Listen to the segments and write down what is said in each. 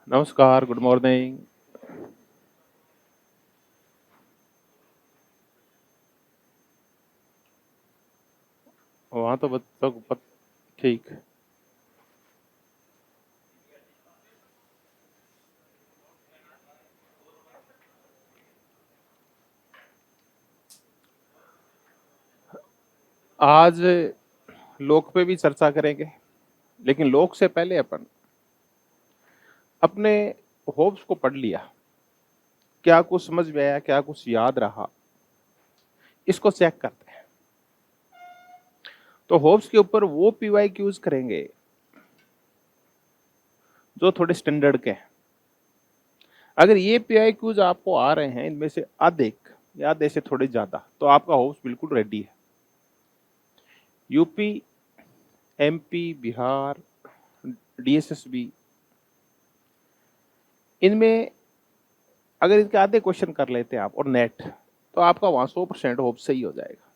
नमस्कार, good morning. वहाँ तो ठीक। आज लोक पे भी चर्चा करेंगे, लेकिन लोक से पहले अपन अपने होप्स को पढ़ लिया, क्या कुछ समझ में आया, क्या कुछ याद रहा, इसको चेक करते हैं। तो होप्स के ऊपर वो पीवाई क्यूज करेंगे जो थोड़े स्टैंडर्ड के हैं। अगर ये पीवाई क्यूज आपको आ रहे हैं, इनमें से आधे या आधे से थोड़े ज्यादा, तो आपका होप्स बिल्कुल रेडी है। यूपी, एमपी, बिहार, डीएसएसबी, इनमें अगर इनके आधे क्वेश्चन कर लेते हैं आप और नेट, तो आपका वहां 100% होप सही हो जाएगा।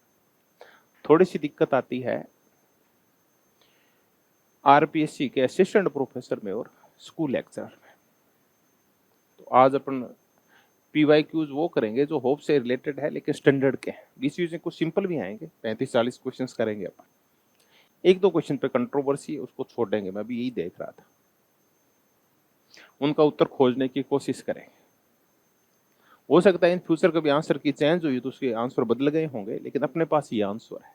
थोड़ी सी दिक्कत आती है आरपीएससी के असिस्टेंट प्रोफेसर में और स्कूल लेक्चरर में। तो आज अपन पीवाई क्यूज वो करेंगे जो होप से रिलेटेड है, लेकिन स्टैंडर्ड के हैं। बीच बीच में कुछ सिंपल भी आएंगे, 35-40 क्वेश्चन करेंगे अपन। एक दो क्वेश्चन पे कंट्रोवर्सी है, उसको छोड़ देंगे। मैं भी यही देख रहा था, उनका उत्तर खोजने की कोशिश करेंगे। हो सकता है इन फ्यूचर कभी आंसर की चेंज हुई तो उसके आंसर बदल गए होंगे, लेकिन अपने पास ये आंसर है।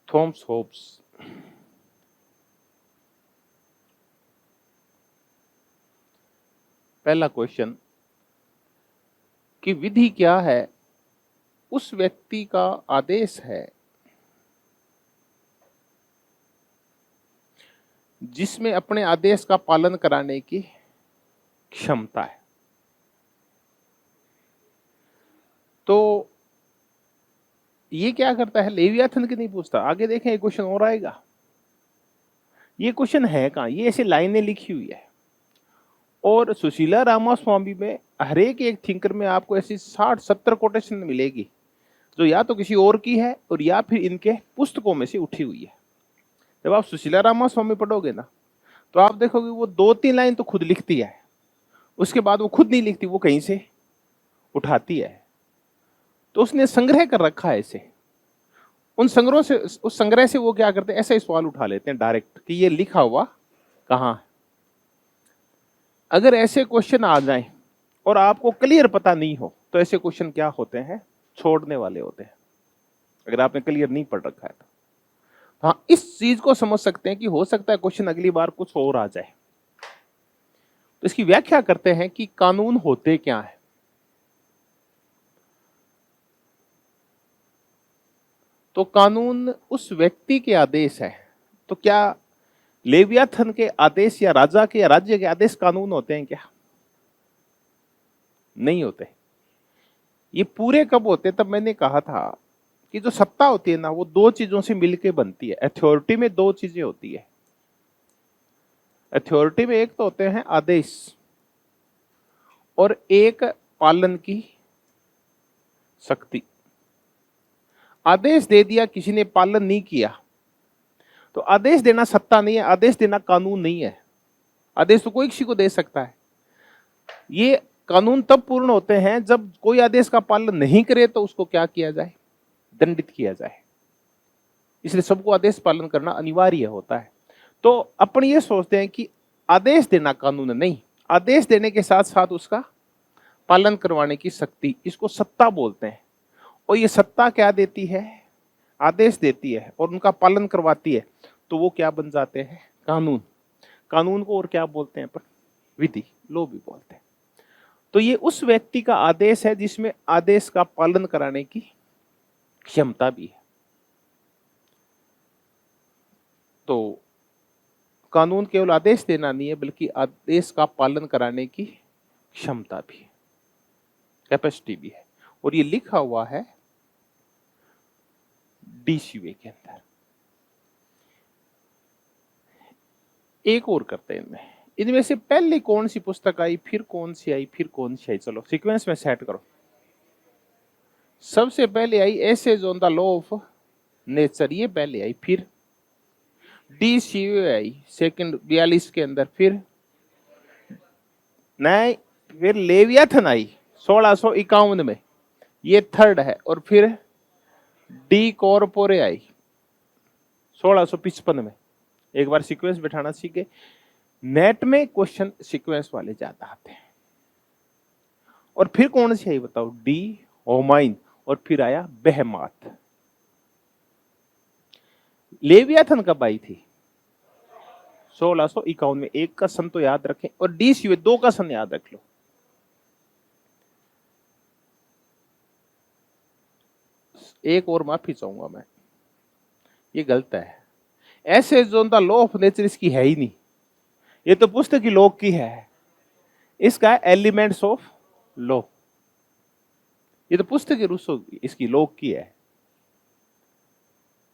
Thomas hopes. पहला क्वेश्चन कि विधि क्या है उस व्यक्ति का आदेश है जिसमें अपने आदेश का पालन कराने की क्षमता है। तो ये क्या करता है, लेवियाथन की नहीं पूछता। आगे देखें, एक क्वेश्चन और आएगा। ये क्वेश्चन है कहां, ये ऐसी लाइनें लिखी हुई है। और सुशीला रामास्वामी में हर एक थिंकर में आपको ऐसी 60-70 कोटेशन मिलेगी जो या तो किसी और की है और या फिर इनके पुस्तकों में से उठी हुई है। जब आप सुशीला रामास्वामी पढ़ोगे ना, तो आप देखोगे वो 2-3 लाइन तो खुद लिखती है, उसके बाद वो खुद नहीं लिखती, वो कहीं से उठाती है। तो उसने संग्रह कर रखा है इसे। उन संग्रह से, उस संग्रह से वो क्या करते हैं, ऐसा ही सवाल उठा लेते हैं डायरेक्ट कि ये लिखा हुआ कहां है। अगर ऐसे क्वेश्चन आ जाएं और आपको क्लियर पता नहीं हो, तो ऐसे क्वेश्चन क्या होते हैं, छोड़ने वाले होते हैं। अगर आपने क्लियर नहीं पढ़ रखा है तो हाँ, इस चीज को समझ सकते हैं कि हो सकता है क्वेश्चन अगली बार कुछ और आ जाए। तो इसकी व्याख्या करते हैं कि कानून होते क्या है। तो कानून उस व्यक्ति के आदेश है। तो क्या लेवियाथन के आदेश या राजा के या राज्य के आदेश कानून होते हैं क्या? नहीं होते। ये पूरे कब होते, तब मैंने कहा था कि जो सत्ता होती है ना, वो दो चीजों से मिलके बनती है। अथॉरिटी में दो चीजें होती है। अथॉरिटी में एक तो होते हैं आदेश और एक पालन की शक्ति। आदेश दे दिया, किसी ने पालन नहीं किया, तो आदेश देना सत्ता नहीं है, आदेश देना कानून नहीं है। आदेश तो कोई किसी को दे सकता है। ये कानून तब पूर्ण होते हैं जब कोई आदेश का पालन नहीं करे तो उसको क्या किया जाए, दंडित किया जाए। इसलिए सबको आदेश पालन करना अनिवार्य होता है। तो अपन ये सोचते हैं कि आदेश देना कानून नहीं, आदेश देने के साथ साथ उसका पालन करवाने की शक्ति, इसको सत्ता बोलते हैं। और ये सत्ता क्या देती है, आदेश देती है और उनका पालन करवाती है। तो वो क्या बन जाते हैं, कानून। कानून को और क्या बोलते हैं अपन, विधि, लो भी बोलते हैं। तो ये उस व्यक्ति का आदेश है जिसमें आदेश का पालन कराने की क्षमता भी है। तो कानून केवल आदेश देना नहीं है, बल्कि आदेश का पालन कराने की क्षमता भी है, कैपेसिटी भी है। और ये लिखा हुआ है डीसीए के अंदर। एक और करते हैं इनमें। इनमें से पहले कौन सी पुस्तक आई, फिर कौन सी आई, फिर कौन सी आई, चलो सीक्वेंस में सेट करो। सबसे पहले आई essays on the law of nature, ये पहले आई। फिर डी सी आई सेकंड 42 के अंदर, फिर नहीं, फिर लेवियाथन आई 1651 में, ये थर्ड है, और फिर डी कॉर्पोरे आई 1655 में। एक बार सीक्वेंस बिठाना सीखे। नेट में क्वेश्चन सीक्वेंस वाले ज्यादा आते हैं। और फिर कौन सी आई बताओ? डी होमाइन, और फिर आया बेहमात। लेवियाथन कब आई थी? 1651 में। एक का सन तो याद रखें, और डी सी 2 का सन याद रख लो। एक और माफी चाहूंगा मैं, ये गलत है। ऐसे जो लॉ ऑफ नेचर इसकी है ही नहीं, ये तो पुस्तक की लोक की है। इसका एलिमेंट्स ऑफ लॉ, ये तो पुस्तक की रूसो इसकी लोक की है।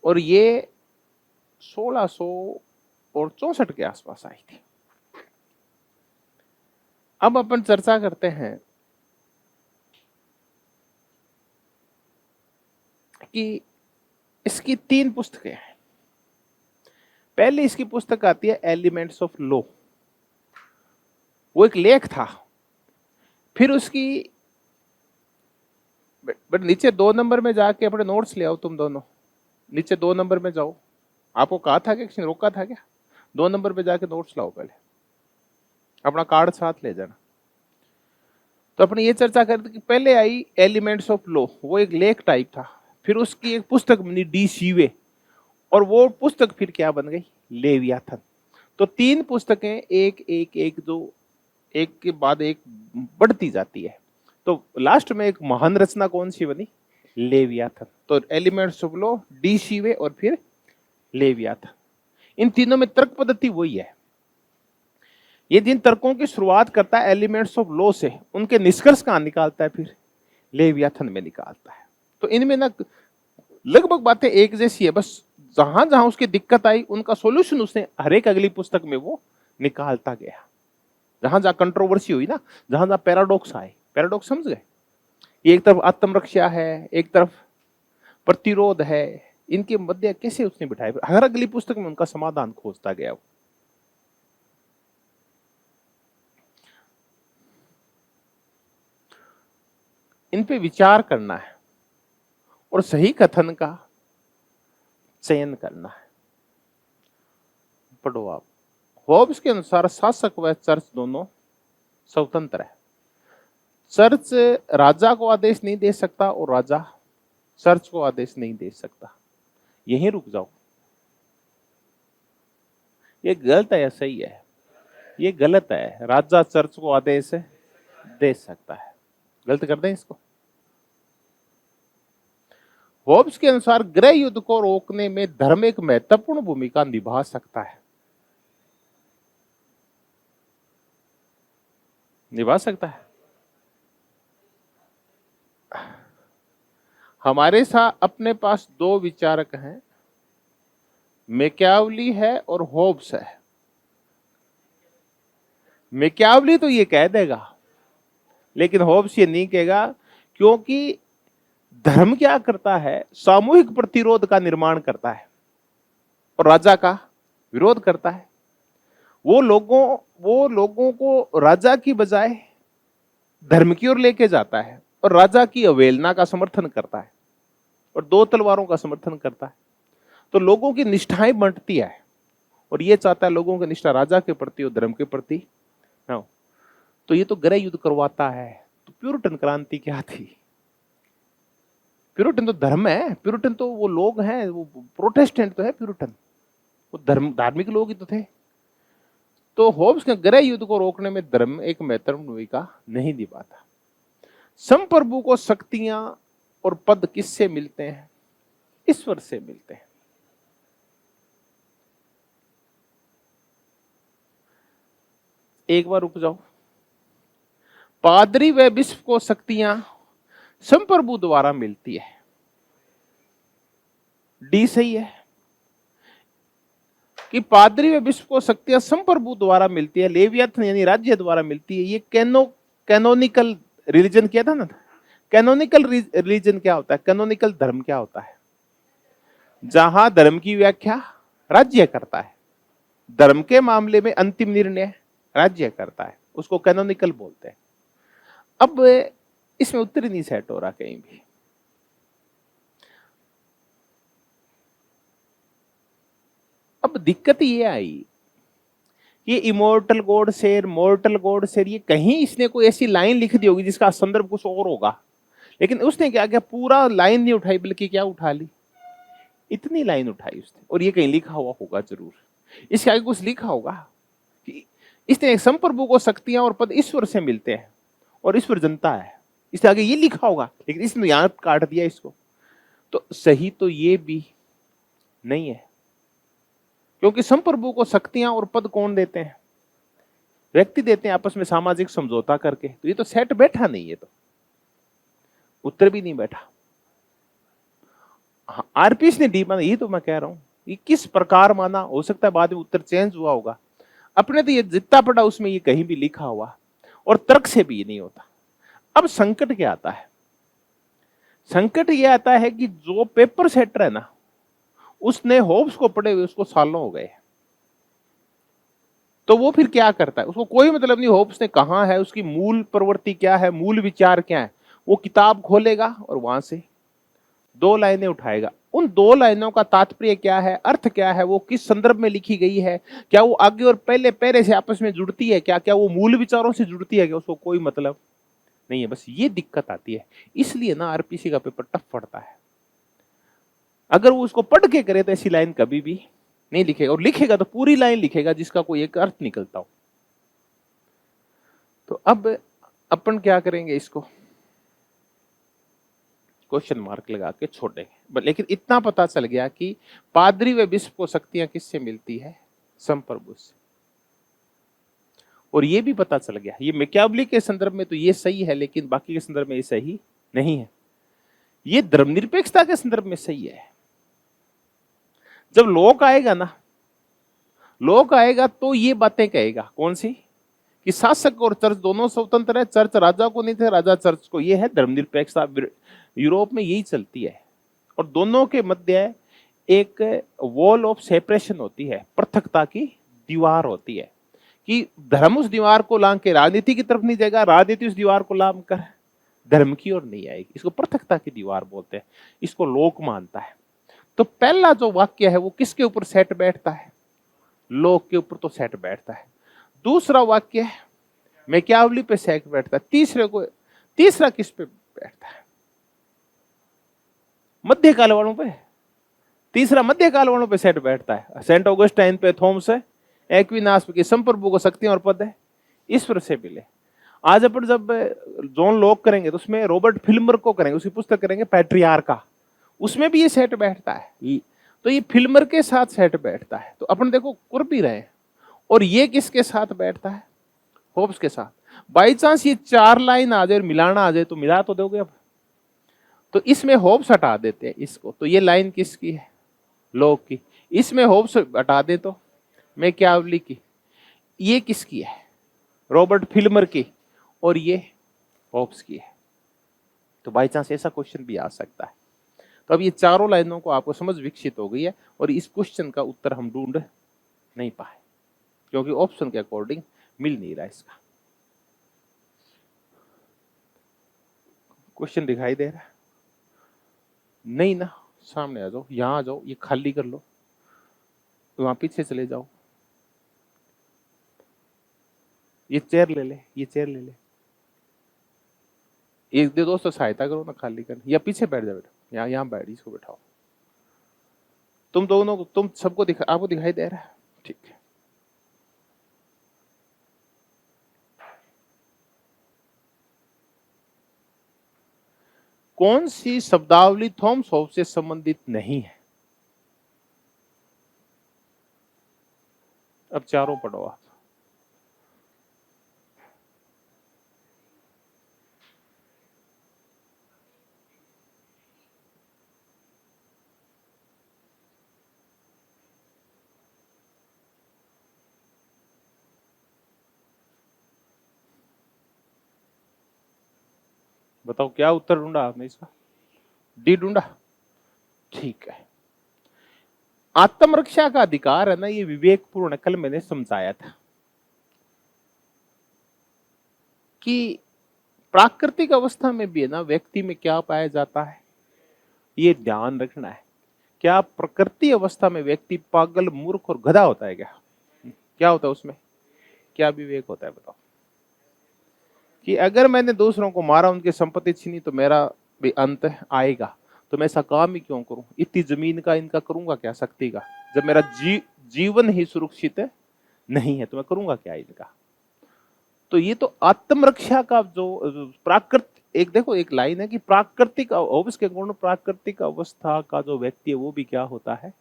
और ये 1664 के आसपास आई थी। अब अपन चर्चा करते हैं कि इसकी 3 पुस्तकें हैं। पहले इसकी पुस्तक आती है एलिमेंट्स ऑफ लॉ, वो एक लेख था। फिर उसकी बट नीचे 2 नंबर में जाके अपने नोट्स ले आओ, तुम दोनों नीचे 2 नंबर में जाओ। आपको कहा था कि किसी ने रोका था क्या? 2 नंबर पे जाके नोट्स लाओ, पहले अपना कार्ड साथ ले जाना। तो अपने ये चर्चा करते कि पहले आई एलिमेंट्स ऑफ लॉ, वो एक लेख टाइप था। फिर उसकी एक पुस्तक बनी डी सीवे, और वो पुस्तक फिर क्या बन गई? लेवियाथन। तो 3 पुस्तकें एक एक एक दो एक के बाद एक बढ़ती जाती है। तो लास्ट में एक महान रचना कौन सी बनी? लेवियाथन। तो एलिमेंट्स ऑफ लॉ, डी सीवे, और फिर लेवियाथन। इन तीनों में तर्क पद्धति वही है। ये जिन तर्कों की शुरुआत करता है एलिमेंट्स ऑफ लॉ से, उनके निष्कर्ष कहां निकालता है? फिर लेवियाथन में निकालता है। तो इनमें ना लगभग बातें एक जैसी है, बस जहां जहां उसकी दिक्कत आई उनका सॉल्यूशन उसने हर एक अगली पुस्तक में वो निकालता गया। जहां जहां कंट्रोवर्सी हुई ना, जहां जहां पैराडॉक्स आए, पैराडॉक्स समझ गए? एक तरफ आत्मरक्षा है, एक तरफ प्रतिरोध है, इनके मध्य कैसे उसने बिठाए, हर अगली पुस्तक में उनका समाधान खोजता गया। इन पे विचार करना है और सही कथन का चयन करना है। पढ़ो आप। होब्स के अनुसार शासक व चर्च दोनों स्वतंत्र है। चर्च राजा को आदेश नहीं दे सकता और राजा चर्च को आदेश नहीं दे सकता। यहीं रुक जाओ। ये गलत है या सही है? ये गलत है। राजा चर्च को आदेश दे सकता है। गलत कर दें इसको। होब्स के अनुसार गृह युद्ध को रोकने में धर्म एक महत्वपूर्ण भूमिका निभा सकता है। निभा सकता है। हमारे साथ अपने पास 2 विचारक हैं, मैकियावली है और होब्स है। मैकियावली तो ये कह देगा, लेकिन होब्स ये नहीं कहेगा, क्योंकि धर्म क्या करता है? सामूहिक प्रतिरोध का निर्माण करता है और राजा का विरोध करता है। वो लोगों को राजा की बजाय धर्म की ओर लेके जाता है और राजा की अवहेलना का समर्थन करता है और 2 तलवारों का समर्थन करता है। तो लोगों की निष्ठाएं बंटती है और ये चाहता है लोगों की निष्ठा राजा के प्रति और धर्म के प्रति ना हो। तो ये तो गृह युद्ध करवाता है। तो प्यूरिटन क्रांति क्या थी? प्यूरिटन तो धर्म है। प्यूरिटन तो वो लोग हैं, वो प्रोटेस्टेंट तो है प्यूरिटन, वो धार्मिक लोग ही तो थे। तो होब्स के गृह युद्ध को रोकने में धर्म एक महत्वपूर्ण भूमिका नहीं निभाता। संप्रभु को शक्तियां और पद किससे मिलते हैं? ईश्वर से मिलते हैं। एक बार रुक जाओ। पादरी व बिशप को शक्तियां संप्रभु द्वारा मिलती है। डी सही है कि पादरी व बिशप को शक्तियां संप्रभु द्वारा मिलती है, लेवियाथन यानी राज्य द्वारा मिलती है। ये कैनोनिकल रिलीजन क्या था ना? कैनोनिकल रिलीजन क्या होता है? कैनोनिकल धर्म क्या होता है? जहां धर्म की व्याख्या राज्य करता है। धर्म के मामले में अंतिम निर्णय राज्य करता है, उसको कैनोनिकल बोलते हैं। अब इसमें उत्तर नहीं सेट हो रहा कहीं भी। अब दिक्कत ये आई, ये इमोर्टल गॉड शेर, मॉर्टल गॉड शेर, ये कहीं इसने कोई ऐसी लाइन लिख दी होगी जिसका संदर्भ कुछ और होगा, लेकिन उसने क्या किया, पूरा लाइन नहीं उठाई, बल्कि क्या उठा ली, इतनी लाइन उठाई उसने। और ये कहीं लिखा हुआ होगा जरूर, इसके आगे कुछ लिखा होगा कि इसने संप्रभु को शक्तियां और पद ईश्वर से मिलते हैं और ईश्वर जनता है, इसके आगे ये लिखा होगा, लेकिन इसने यहां काट दिया इसको। तो सही तो ये भी नहीं है, क्योंकि संप्रभु को शक्तियां और पद कौन देते हैं, व्यक्ति देते हैं आपस में सामाजिक समझौता करके। तो ये तो सेट बैठा नहीं है, तो उत्तर भी नहीं बैठा। हाँ, आरपीएस ने डी माना, ये तो मैं कह रहा हूं, ये किस प्रकार माना, हो सकता है बाद में उत्तर चेंज हुआ होगा। अपने तो ये जितना पढ़ा उसमें ये कहीं भी लिखा हुआ, और तर्क से भी ये नहीं होता। अब संकट क्या आता है, संकट ये आता है कि जो पेपर सेटर है ना, उसने होब्स को पढ़े हुए उसको सालों हो गए, तो वो फिर क्या करता है, उसको कोई मतलब नहीं होब्स ने कहा है, उसकी मूल प्रवृत्ति क्या है, मूल विचार क्या है। वो किताब खोलेगा और वहां से दो लाइनें उठाएगा, उन दो लाइनों का तात्पर्य क्या है, अर्थ क्या है, वो किस संदर्भ में लिखी गई है, क्या वो आगे और पहले पैरे से आपस में जुड़ती है, क्या क्या वो मूल विचारों से जुड़ती है, क्या उसको कोई मतलब नहीं है। बस ये दिक्कत आती है, इसलिए ना आरपीसी का पेपर टफ पड़ता है। अगर वो उसको पढ़ के करे तो ऐसी लाइन कभी भी नहीं लिखेगा, और लिखेगा तो पूरी लाइन लिखेगा जिसका कोई एक अर्थ निकलता हो। तो अब अपन क्या करेंगे, इसको क्वेश्चन मार्क लगा के छोड़ेंगे। लेकिन इतना पता चल गया कि पादरी व बिशप को शक्तियां किससे मिलती है, संप्रभु से। और ये भी पता चल गया, ये मैकियावेली के संदर्भ में तो ये सही है, लेकिन बाकी के संदर्भ में ये सही नहीं है। ये धर्मनिरपेक्षता के संदर्भ में सही है। जब लोक आएगा ना, लोक आएगा तो ये बातें कहेगा, कौन सी, कि शासक और चर्च दोनों स्वतंत्र है, चर्च राजा को नहीं थे, राजा चर्च को। ये है धर्मनिरपेक्षता, यूरोप में यही चलती है। और दोनों के मध्य एक वॉल ऑफ सेपरेशन होती है, पृथकता की दीवार होती है, कि धर्म उस दीवार को लांग के राजनीति की तरफ नहीं जाएगा, राजनीति उस दीवार को लांग कर धर्म की ओर नहीं आएगी। इसको पृथकता की दीवार बोलते हैं, इसको लोक मानता है। तो पहला जो वाक्य है वो किसके ऊपर सेट बैठता है, लोक के ऊपर तो सेट बैठता है। दूसरा वाक्य मैकियावेली पे सेट बैठता है। तीसरा किस पे बैठता है, मध्यकाल वालों पे। तीसरा मध्यकाल वालों पे सेट बैठता है, सेंट ऑगस्टाइन पे, थॉमस एक्विनास पे, संप्रभु को शक्तियां और पद है ईश्वर से मिले। आज अपन जब जॉन लॉक करेंगे तो उसमें रॉबर्ट फिल्मर को करेंगे, उसकी पुस्तक करेंगे पैट्रियार्का, उसमें भी ये सेट बैठता है। तो ये फिल्मर के साथ सेट बैठता है, तो अपन देखो कर भी रहे हैं। और ये किसके साथ बैठता है, होब्स के साथ। बाई चांस ये चार लाइन आ जाए और मिलाना आ जाए तो मिला तो दोगे अब। तो इसमें होब्स हटा देते हैं इसको, तो ये लाइन किसकी है, लोक की। इसमें होब्स हटा दे तो मैकियावेली की। ये किसकी है, रॉबर्ट फिल्मर की। और ये होब्स की है। तो बाई चांस ऐसा क्वेश्चन भी आ सकता है। तो अब ये चारों लाइनों को आपको समझ विकसित हो गई है, और इस क्वेश्चन का उत्तर हम ढूंढ नहीं पाए, क्योंकि ऑप्शन के अकॉर्डिंग मिल नहीं रहा इसका। क्वेश्चन दिखाई दे रहा है नहीं ना, सामने आ जाओ, यहां आ जाओ, ये खाली कर लो, वहां पीछे चले जाओ, ये चेयर ले ले, ये चेयर ले ले, एक दे दोस्तों सहायता करो ना खाली कर, या पीछे बैठ जाओ बेटा, यहाँ यहाँ बैठ, इसको बैठाओ। तुम दोनों, तुम सबको आपको दिखाई दे रहा है, ठीक है। कौन सी शब्दावली थॉमस होब्स से संबंधित नहीं है, अब चारों पढ़ो आप। बताओ क्या उत्तर ढूंढा आपने इसका, डी ढूंढा, ठीक है। आत्मरक्षा का अधिकार है ना, ये विवेकपूर्ण, कल मैंने समझाया था कि प्राकृतिक अवस्था में भी है ना व्यक्ति में क्या पाया जाता है, ये ध्यान रखना है। क्या प्रकृति अवस्था में व्यक्ति पागल, मूर्ख और गधा होता है क्या? क्या होता है उसमें? क्या विवेक होता है बताओ? कि अगर मैंने दूसरों को मारा, उनकी संपत्ति छीनी, तो मेरा भी अंत आएगा, तो मैं ऐसा काम ही क्यों करूं? इतनी जमीन का इनका करूंगा क्या, शक्ति का? जब मेरा जीवन ही सुरक्षित नहीं है तो मैं करूंगा क्या इनका? तो ये तो आत्मरक्षा का जो प्राकृत, एक देखो एक लाइन है कि प्राकृतिक के गुण, प्राकृतिक अवस्था का जो व्यक्ति है वो भी क्या होता है?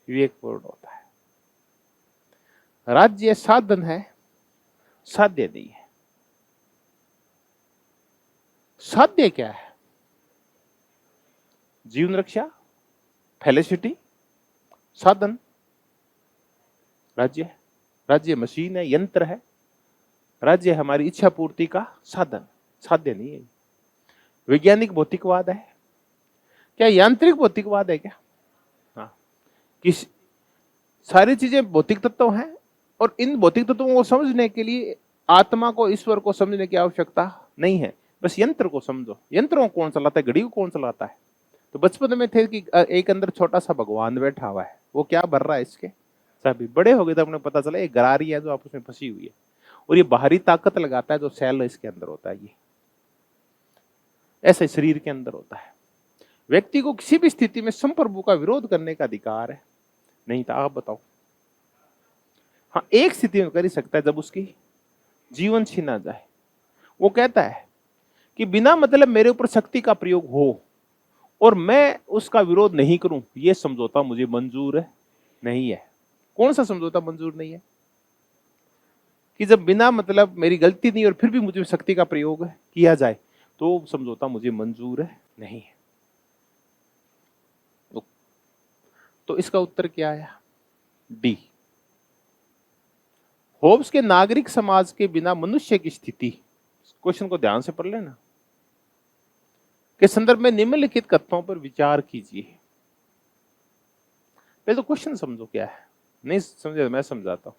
विवेकपूर्ण होता है। राज्य साधन है, साध्य नहीं है। साध्य क्या है? जीवन रक्षा, फेलिसिटी, साधन राज्य है। राज्य मशीन है, यंत्र है। राज्य हमारी इच्छा पूर्ति का साधन, साध्य नहीं है। वैज्ञानिक भौतिकवाद है क्या? यांत्रिक भौतिकवाद है क्या? हाँ, किस सारी चीजें भौतिक तत्व हैं, और इन भौतिक तत्वों को समझने के लिए आत्मा को, ईश्वर को समझने की आवश्यकता नहीं है। बस यंत्र को समझो। यंत्रों को कौन चलाता है? घड़ी को कौन चलाता है? तो बचपन में थे कि एक अंदर छोटा सा भगवान बैठा हुआ है, वो क्या भर रहा है इसके सभी। बड़े हो गए तो अपने पता चला एक गरारी है जो आपस में फंसी हुई है, और ये बाहरी ताकत लगाता है जो सेल इसके अंदर होता है। ये ऐसे शरीर के अंदर होता है। व्यक्ति को किसी भी स्थिति में संप्रभु का विरोध करने का अधिकार है नहीं था? आप बताओ। हाँ, एक स्थिति में कर ही सकता है, जब उसकी जीवन छीना जाए। वो कहता है कि बिना मतलब मेरे ऊपर शक्ति का प्रयोग हो और मैं उसका विरोध नहीं करूं, यह समझौता मुझे मंजूर नहीं है। कौन सा समझौता मंजूर नहीं है? कि जब बिना मतलब मेरी गलती नहीं और फिर भी मुझे शक्ति का प्रयोग किया जाए, तो समझौता मुझे मंजूर नहीं है। तो इसका उत्तर क्या आया? डी। होब्स के नागरिक समाज के बिना मनुष्य की स्थिति, क्वेश्चन को ध्यान से पढ़ लेना, के संदर्भ में निम्नलिखित कथनों पर विचार कीजिए। पहले तो क्वेश्चन समझो क्या है। नहीं समझे मैं समझाता हूं।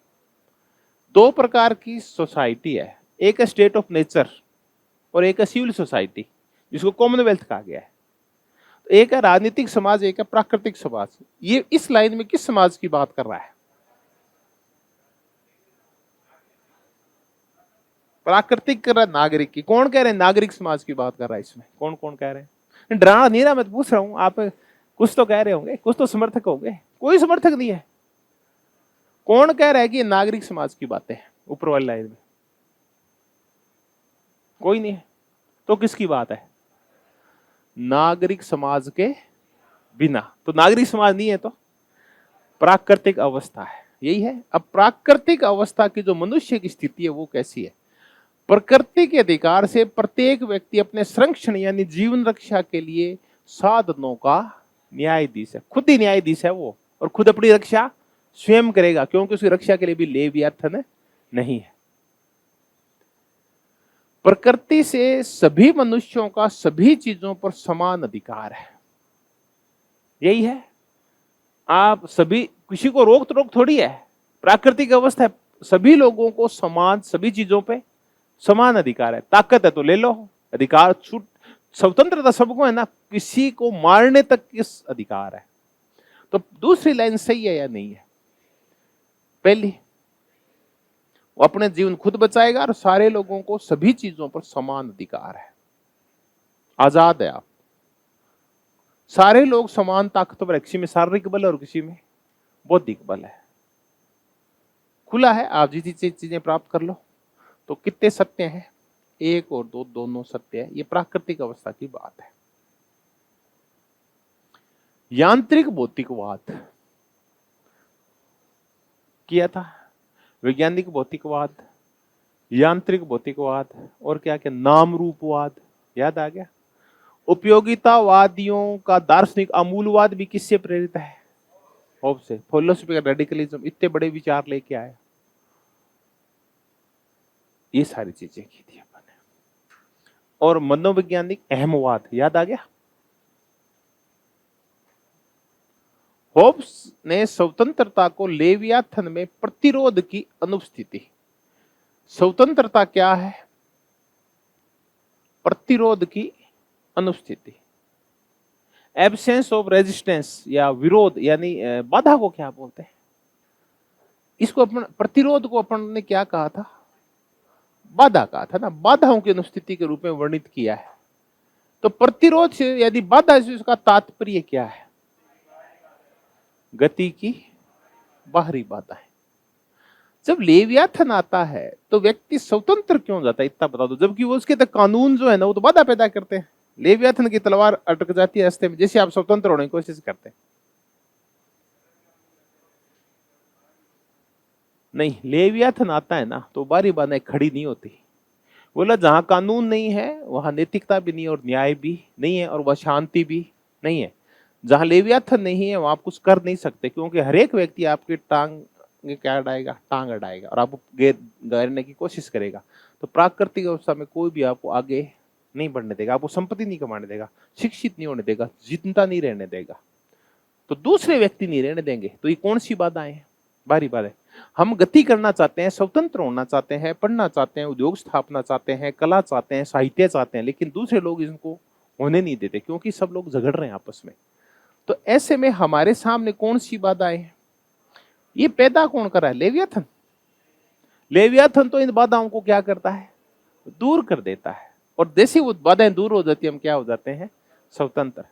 दो प्रकार की सोसाइटी है, एक है स्टेट ऑफ नेचर और एक है सिविल सोसाइटी, जिसको कॉमनवेल्थ कहा गया है। तो एक है राजनीतिक समाज, एक है प्राकृतिक समाज। ये इस लाइन में किस समाज की बात कर रहा है? प्राकृतिक कर रहा है, नागरिक की। कौन कह रहे हैं नागरिक समाज की बात कर रहा है इसमें? कौन कौन कह रहे हैं? डरा नहीं रहा, मैं पूछ रहा हूं। आप कुछ तो कह रहे होंगे, कुछ तो समर्थक होंगे। कोई समर्थक नहीं है। कौन कह रहा है कि ये नागरिक समाज की बातें हैं ऊपर वाली लाइन में? कोई नहीं है। तो किसकी बात है? नागरिक समाज के बिना। तो नागरिक समाज नहीं है तो प्राकृतिक अवस्था है, यही है। अब प्राकृतिक अवस्था की जो मनुष्य की स्थिति है वो कैसी है? प्रकृति के अधिकार से प्रत्येक व्यक्ति अपने संरक्षण यानी जीवन रक्षा के लिए साधनों का न्यायाधीश है। खुद ही न्यायाधीश है वो, और खुद अपनी रक्षा स्वयं करेगा, क्योंकि उसकी रक्षा के लिए भी लेवियाथन नहीं है। प्रकृति से सभी मनुष्यों का सभी चीजों पर समान अधिकार है, यही है। आप सभी, किसी को रोक टोक थोड़ी है। प्राकृतिक अवस्था है, सभी लोगों को समान, सभी चीजों पे समान अधिकार है। ताकत है तो ले लो, अधिकार छूट, स्वतंत्रता सबको है ना, किसी को मारने तक किस अधिकार है? तो दूसरी लाइन सही है या नहीं है? पहली, वो अपने जीवन खुद बचाएगा और सारे लोगों को सभी चीजों पर समान अधिकार है। आजाद है आप, सारे लोग समान ताकतवर है। किसी में शारीरिक बल और किसी में बौद्धिक बल है। खुला है, आप जितनी चीजें प्राप्त कर लो। तो कितने सत्य हैं? एक और दो, दोनों सत्य है। ये प्राकृतिक अवस्था की बात है। यांत्रिक भौतिकवाद किया था, वैज्ञानिक भौतिकवाद, यांत्रिक भौतिकवाद, और क्या क्या, नाम रूपवाद, याद आ गया। उपयोगितावादियों का दार्शनिक अमूलवाद भी किससे प्रेरित है? होब्स से। फिलोसफिकल रेडिकलिज्म, इतने बड़े विचार लेके आया। ये सारी चीजें की थी अपन ने। और मनोवैज्ञानिक अहमवाद, याद आ गया। होब्स ने स्वतंत्रता को लेवियाथन में प्रतिरोध की अनुपस्थिति। स्वतंत्रता क्या है? प्रतिरोध की अनुपस्थिति। एब्सेंस ऑफ रेजिस्टेंस या विरोध, यानी बाधा को क्या बोलते हैं? इसको अपन प्रतिरोध को अपन ने क्या कहा था? बाधा कहा था ना, बाधाओं की अनुपस्थिति के रूप में वर्णित किया है। तो प्रतिरोध से यदि बाधा से उसका तात्पर्य क्या है? गति की बाहरी बाधा है। जब लेवियाथन आता है तो व्यक्ति स्वतंत्र क्यों जाता है, इतना बता दो, जबकि वो उसके तक कानून जो है ना वो तो बाधा पैदा करते हैं। लेवियाथन की तलवार अटक जाती है रास्ते में, जैसे आप स्वतंत्र होने की कोशिश करते हैं। नहीं, लेवियाथन आता है ना तो बारी बाधाएं खड़ी नहीं होती। बोला जहां कानून नहीं है वहां नैतिकता भी नहीं है और न्याय भी नहीं है और वह शांति भी नहीं है। जहां लेवियाथन नहीं है वहां आप कुछ कर नहीं सकते, क्योंकि हर एक व्यक्ति आपकी टांग क्या अड़ाएगा? टांग अड़ाएगा और आपको घेरने की कोशिश करेगा। तो प्राकृतिक अवस्था में कोई भी आपको आगे नहीं बढ़ने देगा, आपको संपत्ति नहीं कमाने देगा, शिक्षित नहीं होने देगा, जिंदा नहीं रहने देगा, तो दूसरे व्यक्ति नहीं रहने देंगे। तो ये कौन सी बाधाएं हैं? बारी बात है। हम गति करना चाहते हैं, स्वतंत्र होना चाहते हैं, पढ़ना चाहते हैं, उद्योग स्थापना चाहते हैं, कला चाहते हैं, साहित्य चाहते हैं, लेकिन दूसरे लोग इनको होने नहीं देते क्योंकि सब लोग झगड़ रहे हैं आपस में। तो ऐसे में हमारे सामने कौन सी बाधाएं हैं? ये पैदा कौन कर रहा है? लेवियाथन। लेवियाथन तो इन बाधाओं को क्या करता है? दूर कर देता है। और जैसे वो बाधाएं दूर हो जाती है, हम क्या हो जाते हैं? स्वतंत्र।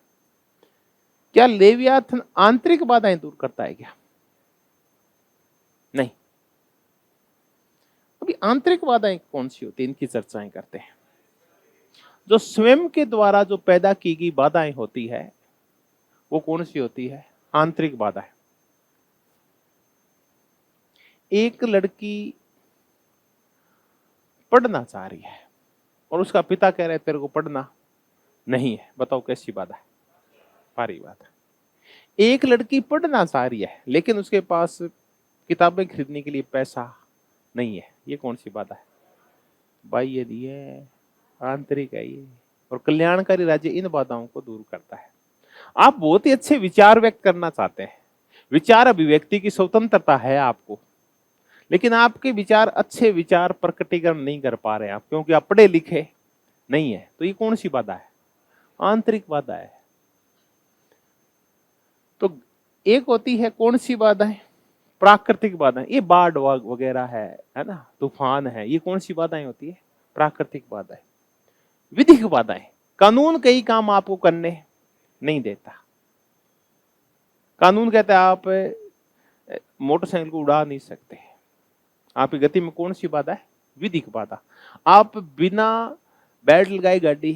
क्या लेवियाथन आंतरिक बाधाएं दूर करता है क्या? नहीं। अभी आंतरिक बाधाएं कौन सी होती है, इनकी चर्चाएं करते हैं। जो स्वयं के द्वारा जो पैदा की गई बाधाएं होती है वो कौन सी होती है? आंतरिक बाधाएं। एक लड़की पढ़ना चाह रही है और उसका पिता कह रहा है तेरे को पढ़ना नहीं है। बताओ कैसी बाधा है? भारी बात है। एक लड़की पढ़ना चाह रही है लेकिन उसके पास किताबें खरीदने के लिए पैसा नहीं है। ये कौन सी बाधा है? भाई ये है आंतरिक है ये। और कल्याणकारी राज्य इन बाधाओं को दूर करता है। आप बहुत ही अच्छे विचार व्यक्त करना चाहते हैं, विचार अभिव्यक्ति की स्वतंत्रता है आपको, लेकिन आपके विचार अच्छे विचार प्रकटीकरण नहीं कर पा रहे हैं आप, क्योंकि आप पढ़े लिखे नहीं है। तो ये कौन सी बाधा है? आंतरिक बाधा है। तो एक होती है कौन सी बाधा है? प्राकृतिक बाधाएं। ये बाढ़ वगैरह है ना, तूफान है, ये कौन सी बाधाएं होती है? प्राकृतिक बाधाएं। विधिक बाधाएं, कानून कई काम आपको करने नहीं देता। कानून कहता है आप मोटरसाइकिल को उड़ा नहीं सकते। आपकी गति में कौन सी बाधा है? विधिक बाधा। आप बिना बेल्ट लगाए गाड़ी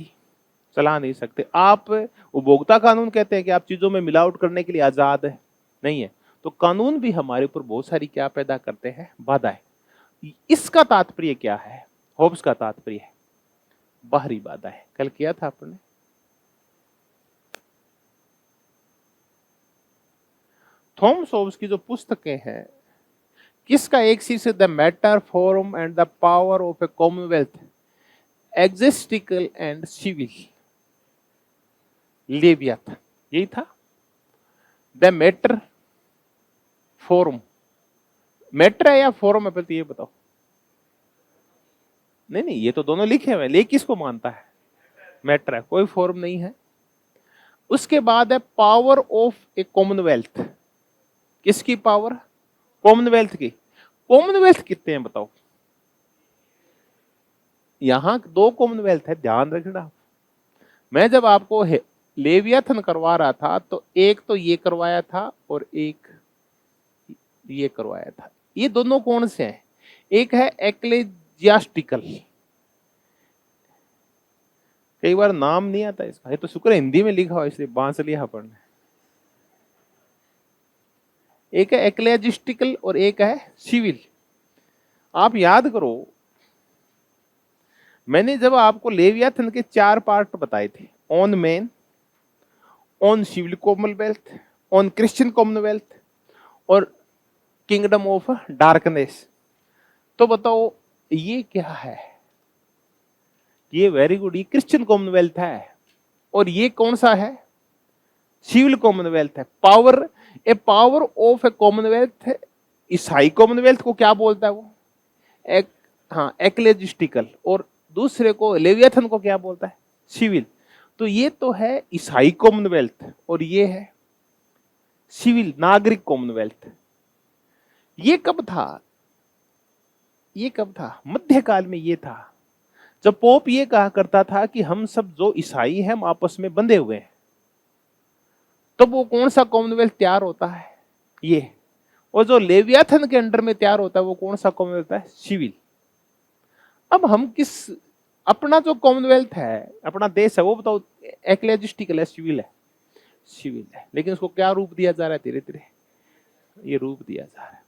चला नहीं सकते। आप उपभोक्ता कानून कहते हैं कि आप चीजों में मिलावट करने के लिए आजाद नहीं है। तो कानून भी हमारे ऊपर बहुत सारी क्या पैदा करते हैं? बाधाएं। इसका तात्पर्य क्या है? होब्स का तात्पर्य है बाहरी बाधा है। कल किया था आपने। थॉमस होब्स की जो पुस्तकें हैं, किसका एक शीर्षक the matter form and the power of a commonwealth ecclesiastical and civil. Leviathan यही था। द मैटर फॉर्म, मैटर है या फॉर्म है? पहले ये बताओ। नहीं, ये तो दोनों लिखे हुए हैं। ले किसको मानता है? मैटर है, कोई फॉर्म नहीं है। उसके बाद है पावर ऑफ ए कॉमनवेल्थ। किसकी पावर? कॉमनवेल्थ की। कॉमनवेल्थ कितने हैं बताओ? यहां 2 कॉमनवेल्थ है, ध्यान रखना। मैं जब आपको लेवियाथन करवा रहा था तो एक तो ये करवाया था और एक ये करवाया था। ये दोनों कौन से हैं? एक है एक्लेजियास्टिकल, कई बार नाम नहीं आता इसका, ये तो शुक्र हिंदी में लिखा हो इसलिए बांस लिया अपन ने। एक है एक्लेजिस्टिकल और एक है सिविल। आप याद करो, मैंने जब आपको लेवियाथन के 4 पार्ट बताए थे, on man, on civil commonwealth, on Christian commonwealth और किंगडम ऑफ डार्कनेस। तो बताओ ये क्या है? ये वेरी गुड, ये क्रिश्चियन कॉमनवेल्थ है। और ये कौन सा है? सिविल कॉमनवेल्थ है। Power a power of a commonwealth, ईसाई कॉमनवेल्थ को क्या बोलता है वो? एक, हाँ, एक्लेजिस्टिकल। और दूसरे को लेवियाथन को क्या बोलता है? सिविल। तो ये तो है ईसाई कॉमनवेल्थ और ये है सिविल, नागरिक कॉमनवेल्थ। ये कब था? ये कब था? मध्यकाल में ये था, जब पोप ये कहा करता था कि हम सब जो ईसाई हैं हम आपस में बंधे हुए हैं। तो वो कौन सा कॉमनवेल्थ तैयार होता है? ये। और जो लेवियाथन के अंडर में तैयार होता है वो कौन सा कॉमनवेल्थ है? सिविल। अब हम किस, अपना जो कॉमनवेल्थ है, अपना देश है, वो बताओ एक्लेजिस्टिकल है, सिविल है? सिविल है। लेकिन उसको क्या रूप दिया जा रहा है? धीरे धीरे ये रूप दिया जा रहा है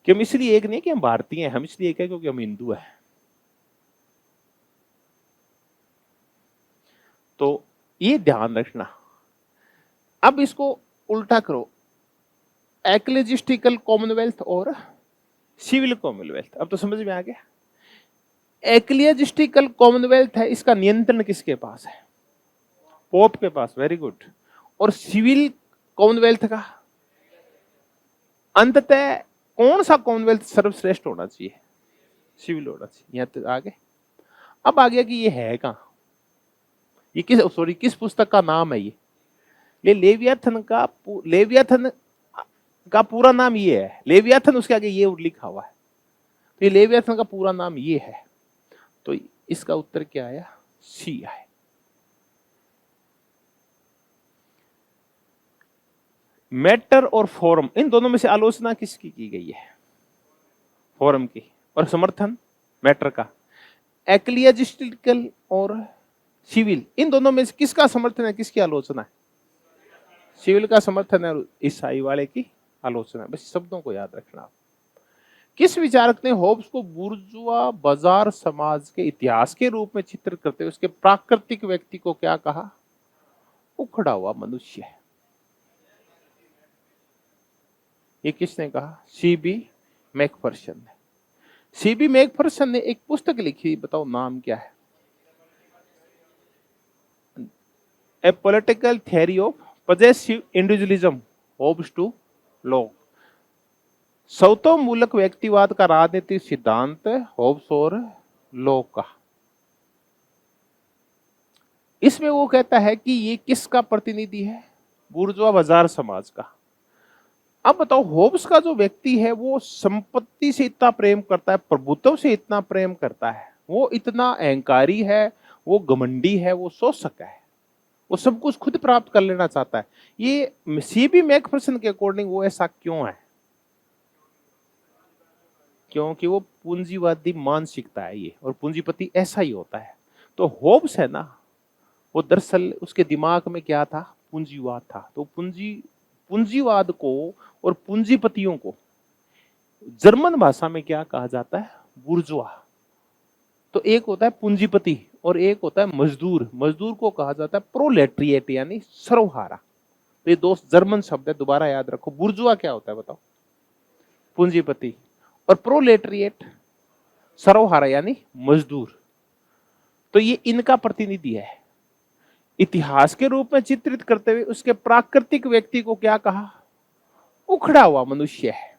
कि हम इसलिए एक नहीं कि हम भारतीय हैं, हम इसलिए एक है क्योंकि हम हिंदू हैं। तो ये ध्यान रखना। अब इसको उल्टा करो, एक्लेजिस्टिकल कॉमनवेल्थ और सिविल कॉमनवेल्थ। अब तो समझ में आ गया। एक्लेजिस्टिकल कॉमनवेल्थ है, इसका नियंत्रण किसके पास है? पोप के पास। Very good. और सिविल कॉमनवेल्थ का अंततः कौन सा कॉमनवेल्थ सर्वश्रेष्ठ होना चाहिए? सिविल होना चाहिए। यहां तक आगे। अब आ गया कि ये है कहां, ये किस पुस्तक का नाम है? ये लेवियाथन का, लेवियाथन का पूरा नाम ये है। लेवियाथन, उसके आगे ये लिखा हुआ है। तो ये लेवियाथन का पूरा नाम ये है। तो इसका उत्तर क्या आया? सी आया। मैटर और फॉर्म, इन दोनों में से आलोचना किसकी की गई है? फॉर्म की। और समर्थन मैटर का। एक्लियाजिस्टिकल और सिविल, इन दोनों में से किसका समर्थन है, किसकी आलोचना है? सिविल का समर्थन है, ईसाई वाले की आलोचना। बस शब्दों को याद रखना। किस विचारक ने होब्स को बुर्जुआ बाजार समाज के इतिहास के रूप में चित्रित करते हुए उसके प्राकृतिक व्यक्ति को क्या कहा? उखड़ा हुआ मनुष्य है। ये किसने कहा? सीबी मैकफर्सन ने। सीबी मैकफर्सन ने एक पुस्तक लिखी, बताओ नाम क्या है? A political theory of possessive individualism, Hobbes to Locke. स्वतःमूलक व्यक्तिवाद का राजनीतिक सिद्धांत, होब्स और लॉक का। इसमें वो कहता है कि ये किसका प्रतिनिधि है? बुर्जुआ बाजार समाज का। अब बताओ, होब्स का जो व्यक्ति है वो संपत्ति से इतना प्रेम करता है, प्रभुत्व से इतना प्रेम करता है, वो इतना अहंकारी है, वो घमंडी है, वो शोषक है, वो सब कुछ खुद प्राप्त कर लेना चाहता है। ये सीबी मैकफर्सन के अकॉर्डिंग वो ऐसा क्यों है? क्योंकि वो पूंजीवादी मानसिकता है ये, और पूंजीपति ऐसा ही होता है। तो होब्स है ना, वो दरअसल उसके दिमाग में क्या था? पूंजीवाद था। तो पूंजीवाद को और पूंजीपतियों को जर्मन भाषा में क्या कहा जाता है? बुर्जुआ। तो एक होता है पूंजीपति और एक होता है मजदूर। मजदूर को कहा जाता है प्रोलेटरिएट, यानी सर्वहारा। तो ये दो जर्मन शब्द है, दोबारा याद रखो। बुर्जुआ क्या होता है बताओ? पूंजीपति। और प्रोलेटरिएट सर्वहारा यानी मजदूर। तो ये इनका प्रतिनिधि है। इतिहास के रूप में चित्रित करते हुए उसके प्राकृतिक व्यक्ति को क्या कहा? उखड़ा हुआ मनुष्य है।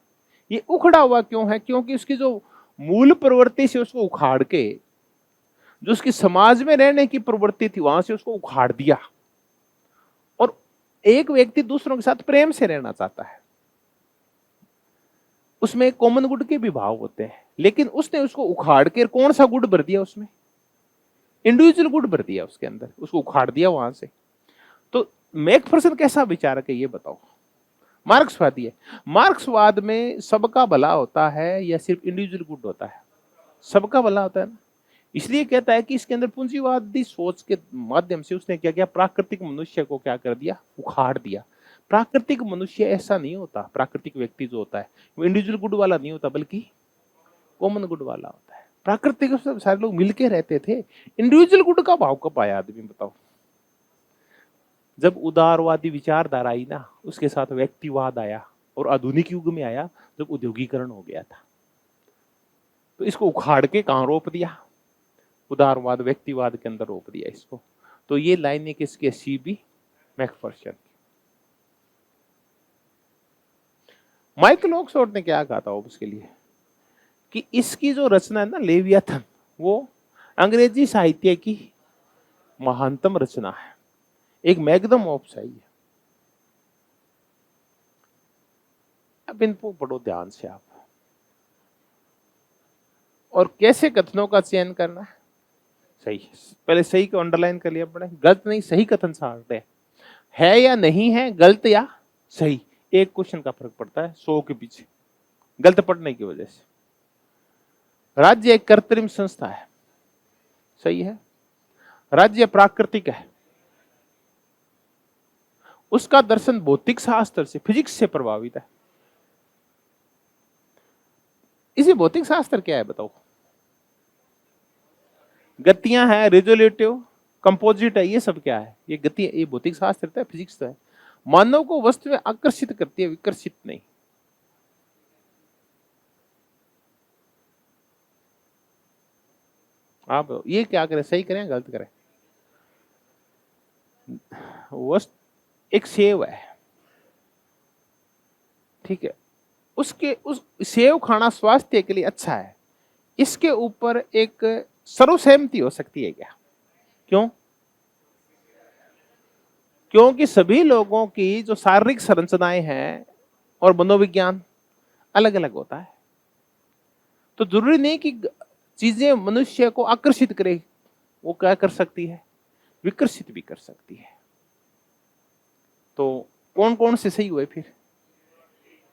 ये उखड़ा हुआ क्यों है? क्योंकि उसकी जो मूल प्रवृत्ति से उसको उखाड़ के, जो उसकी समाज में रहने की प्रवृत्ति थी, वहां से उसको उखाड़ दिया। और एक व्यक्ति दूसरों के साथ प्रेम से रहना चाहता है, उसमें कॉमन गुड के भी भाव होते हैं, लेकिन उसने उसको उखाड़ के कौन सा गुड भर दिया? उसमें इंडिविजुअल गुड भर दिया उसके अंदर, उसको उखाड़ दिया वहां से। तो मैकफर्सन कैसा विचारक है ये बताओ? मार्क्सवादी है। मार्क्सवाद में सबका भला होता है या सिर्फ इंडिविजुअल गुड होता है? सबका भला होता है ना। इसलिए कहता है कि इसके अंदर पूंजीवादी सोच के माध्यम से उसने क्या किया? प्राकृतिक मनुष्य को क्या कर दिया? उखाड़ दिया। प्राकृतिक मनुष्य ऐसा नहीं होता। प्राकृतिक व्यक्ति जो होता है वो इंडिविजुअल गुड वाला नहीं होता, बल्कि कॉमन गुड वाला होता है। प्राकृतिक से सारे लोग मिलके रहते थे। इंडिविजुअल गुड का भाव कब आया आदमी बताओ? जब उदारवादी विचारधारा आई ना, उसके साथ व्यक्तिवाद आया, और आधुनिक युग में आया जब उद्योगीकरण हो गया था। तो इसको उखाड़ के कहां रोप दिया? उदारवाद व्यक्तिवाद के अंदर रोप दिया इसको। तो ये लाइन है किसके? CB Macpherson. माइकल ऑक्सफोर्ड ने क्या कहा था उसके लिए कि इसकी जो रचना है ना लेवियाथन, वो अंग्रेजी साहित्य की महानतम रचना है, एक मैग्नम ऑप्स है ये। अब इनको पढ़ो ध्यान से आप, और कैसे कथनों का चयन करना है। सही, पहले सही को अंडरलाइन कर लिया पड़े, गलत नहीं सही कथन सारते है या नहीं है, गलत या सही, एक क्वेश्चन का फर्क पड़ता है 100 के पीछे गलत पढ़ने की वजह से। राज्य एक कृत्रिम संस्था है, सही है। राज्य प्राकृतिक है, उसका दर्शन भौतिक शास्त्र से, फिजिक्स से प्रभावित है। इसी भौतिक शास्त्र क्या है बताओ? गतियां हैं, रिजोल्यूटिव, कंपोजिट है, ये सब क्या है? ये गति, ये भौतिक शास्त्र है, फिजिक्स तो है। मानव को वस्तु में आकर्षित करती है, विकर्षित नहीं। आप ये क्या करें, सही करें गलत करें? वस्तु एक सेव है, ठीक है, उसके उस सेव खाना स्वास्थ्य के लिए अच्छा है, इसके ऊपर एक सर्वसहमति हो सकती है क्या? क्यों? क्योंकि सभी लोगों की जो शारीरिक संरचनाएं हैं और मनोविज्ञान अलग अलग होता है, तो जरूरी नहीं कि चीजें मनुष्य को आकर्षित करे, वो क्या कर सकती है, विकर्षित भी कर सकती है। तो कौन कौन से सही हुए फिर?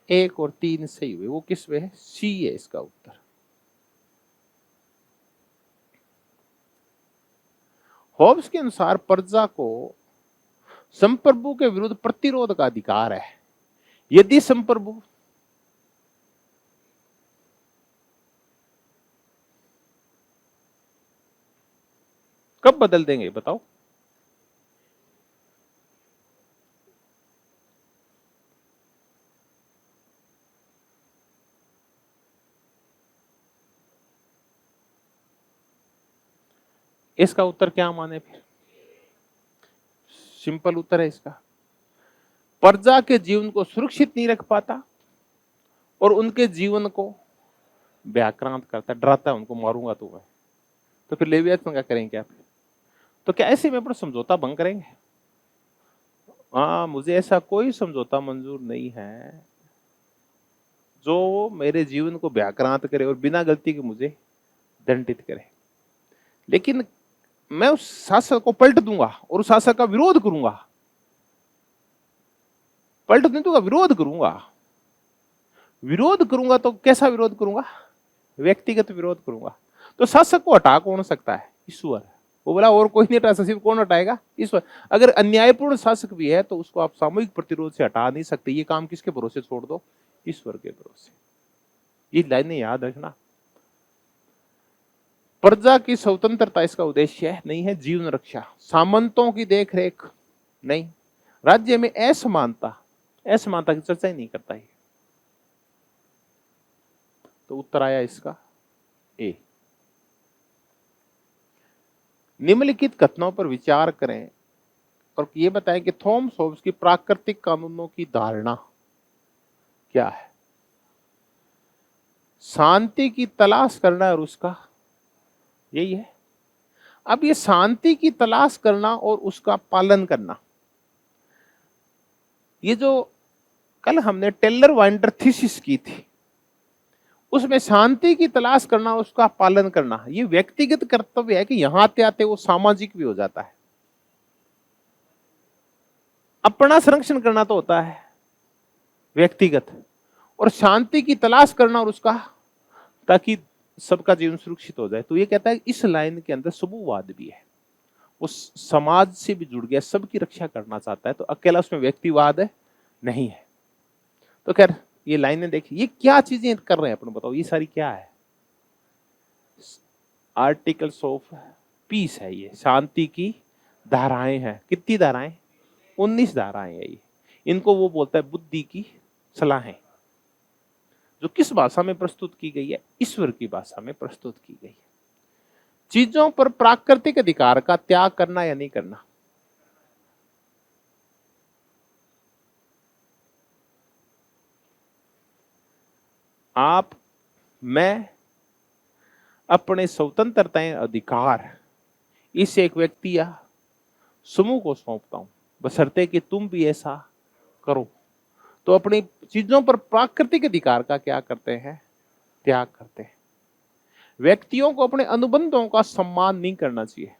1 और 3 सही हुए, वो किस में है? सी है इसका उत्तर। होब्स के अनुसार प्रजा को संप्रभु के विरुद्ध प्रतिरोध का अधिकार है, यदि संप्रभु कब बदल देंगे बताओ? इसका उत्तर क्या माने फिर? सिंपल उत्तर है इसका, प्रजा के जीवन को सुरक्षित नहीं रख पाता और उनके जीवन को व्याक्रांत करता, डराता है, उनको मारूंगा तो मैं। तो फिर लेवियाथन क्या करेंगे क्या फिर? तो क्या ऐसे में अपना समझौता भंग करेंगे? हाँ, मुझे ऐसा कोई समझौता मंजूर नहीं है जो मेरे जीवन को व्याक्रांत करे और बिना गलती के मुझे दंडित करे, लेकिन मैं उस शासक को पलट दूंगा और उस शासक का विरोध करूंगा। पलट नहीं दूंगा, विरोध करूंगा। विरोध करूंगा तो कैसा विरोध करूंगा? व्यक्तिगत विरोध करूंगा। तो शासक को हटा कौन सकता है? ईश्वर। वो बोला और कोई नहीं हटा सकता, सिर्फ कौन हटाएगा? ईश्वर। अगर अन्यायपूर्ण शासक भी है तो उसको आप सामूहिक प्रतिरोध से हटा नहीं सकते, ये काम किसके भरोसे छोड़ दो? ईश्वर के भरोसे। ये लाइनें याद रखना। प्रजा की स्वतंत्रता इसका उद्देश्य है, नहीं है जीवन रक्षा, सामंतों की देखरेख नहीं, राज्य में असमानता, असमानता की चर्चा ही नहीं करता है। तो उत्तर आया इसका ए। निम्नलिखित कथनों पर विचार करें और ये बताएं कि थॉमस होब्स की प्राकृतिक कानूनों की धारणा क्या है? शांति की तलाश करना और उसका, यही है। अब ये शांति की तलाश करना और उसका पालन करना, ये जो कल हमने टेलर वाइंडर थीसिस की थी, उसमें शांति की तलाश करना और उसका पालन करना, ये व्यक्तिगत कर्तव्य है कि यहां आते आते वो सामाजिक भी हो जाता है। अपना संरक्षण करना तो होता है व्यक्तिगत, और शांति की तलाश करना और उसका, ताकि सबका जीवन सुरक्षित हो जाए। तो ये कहता है इस लाइन के अंदर समूहवाद भी है, वो समाज से भी जुड़ गया, सबकी रक्षा करना चाहता है, तो अकेला उसमें व्यक्तिवाद नहीं है। तो खैर ये लाइनें देखिए, ये क्या चीजें कर रहे हैं अपन, बताओ ये सारी क्या है? आर्टिकल्स ऑफ पीस है, ये शांति की धाराएं हैं। कितनी धाराएं? 19 धाराएं है ये। इनको वो बोलता है बुद्धि की सलाहें, जो किस भाषा में प्रस्तुत की गई है? ईश्वर की भाषा में प्रस्तुत की गई है। चीजों पर प्राकृतिक अधिकार का त्याग करना या नहीं करना, आप, मैं अपने स्वतंत्रता अधिकार इस एक व्यक्ति या समूह को सौंपता हूं, बशर्ते कि तुम भी ऐसा करो। तो अपनी चीजों पर प्राकृतिक अधिकार का क्या करते हैं? त्याग करते हैं। व्यक्तियों को अपने अनुबंधों का सम्मान नहीं करना चाहिए।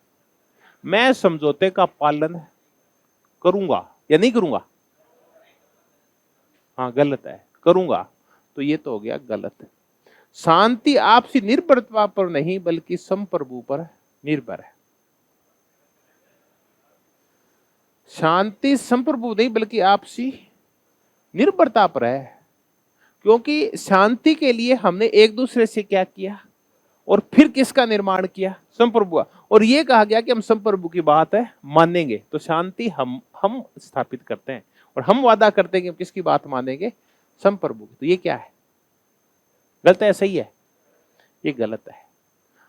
मैं समझौते का पालन करूंगा या नहीं करूंगा? हाँ, गलत है, करूंगा, तो ये तो हो गया गलत। शांति आपसी निर्भरता पर नहीं बल्कि संप्रभु पर निर्भर है। शांति संप्रभु नहीं बल्कि आपसी निर्भरता पर है, क्योंकि शांति के लिए हमने एक दूसरे से क्या किया और फिर किसका निर्माण किया? संप्रभु। और ये कहा गया कि हम संप्रभु की बात है मानेंगे। तो शांति हम स्थापित करते हैं और हम वादा करते हैं कि हम किसकी बात मानेंगे? संप्रभु। तो ये क्या है? गलत है, सही है? ये गलत है।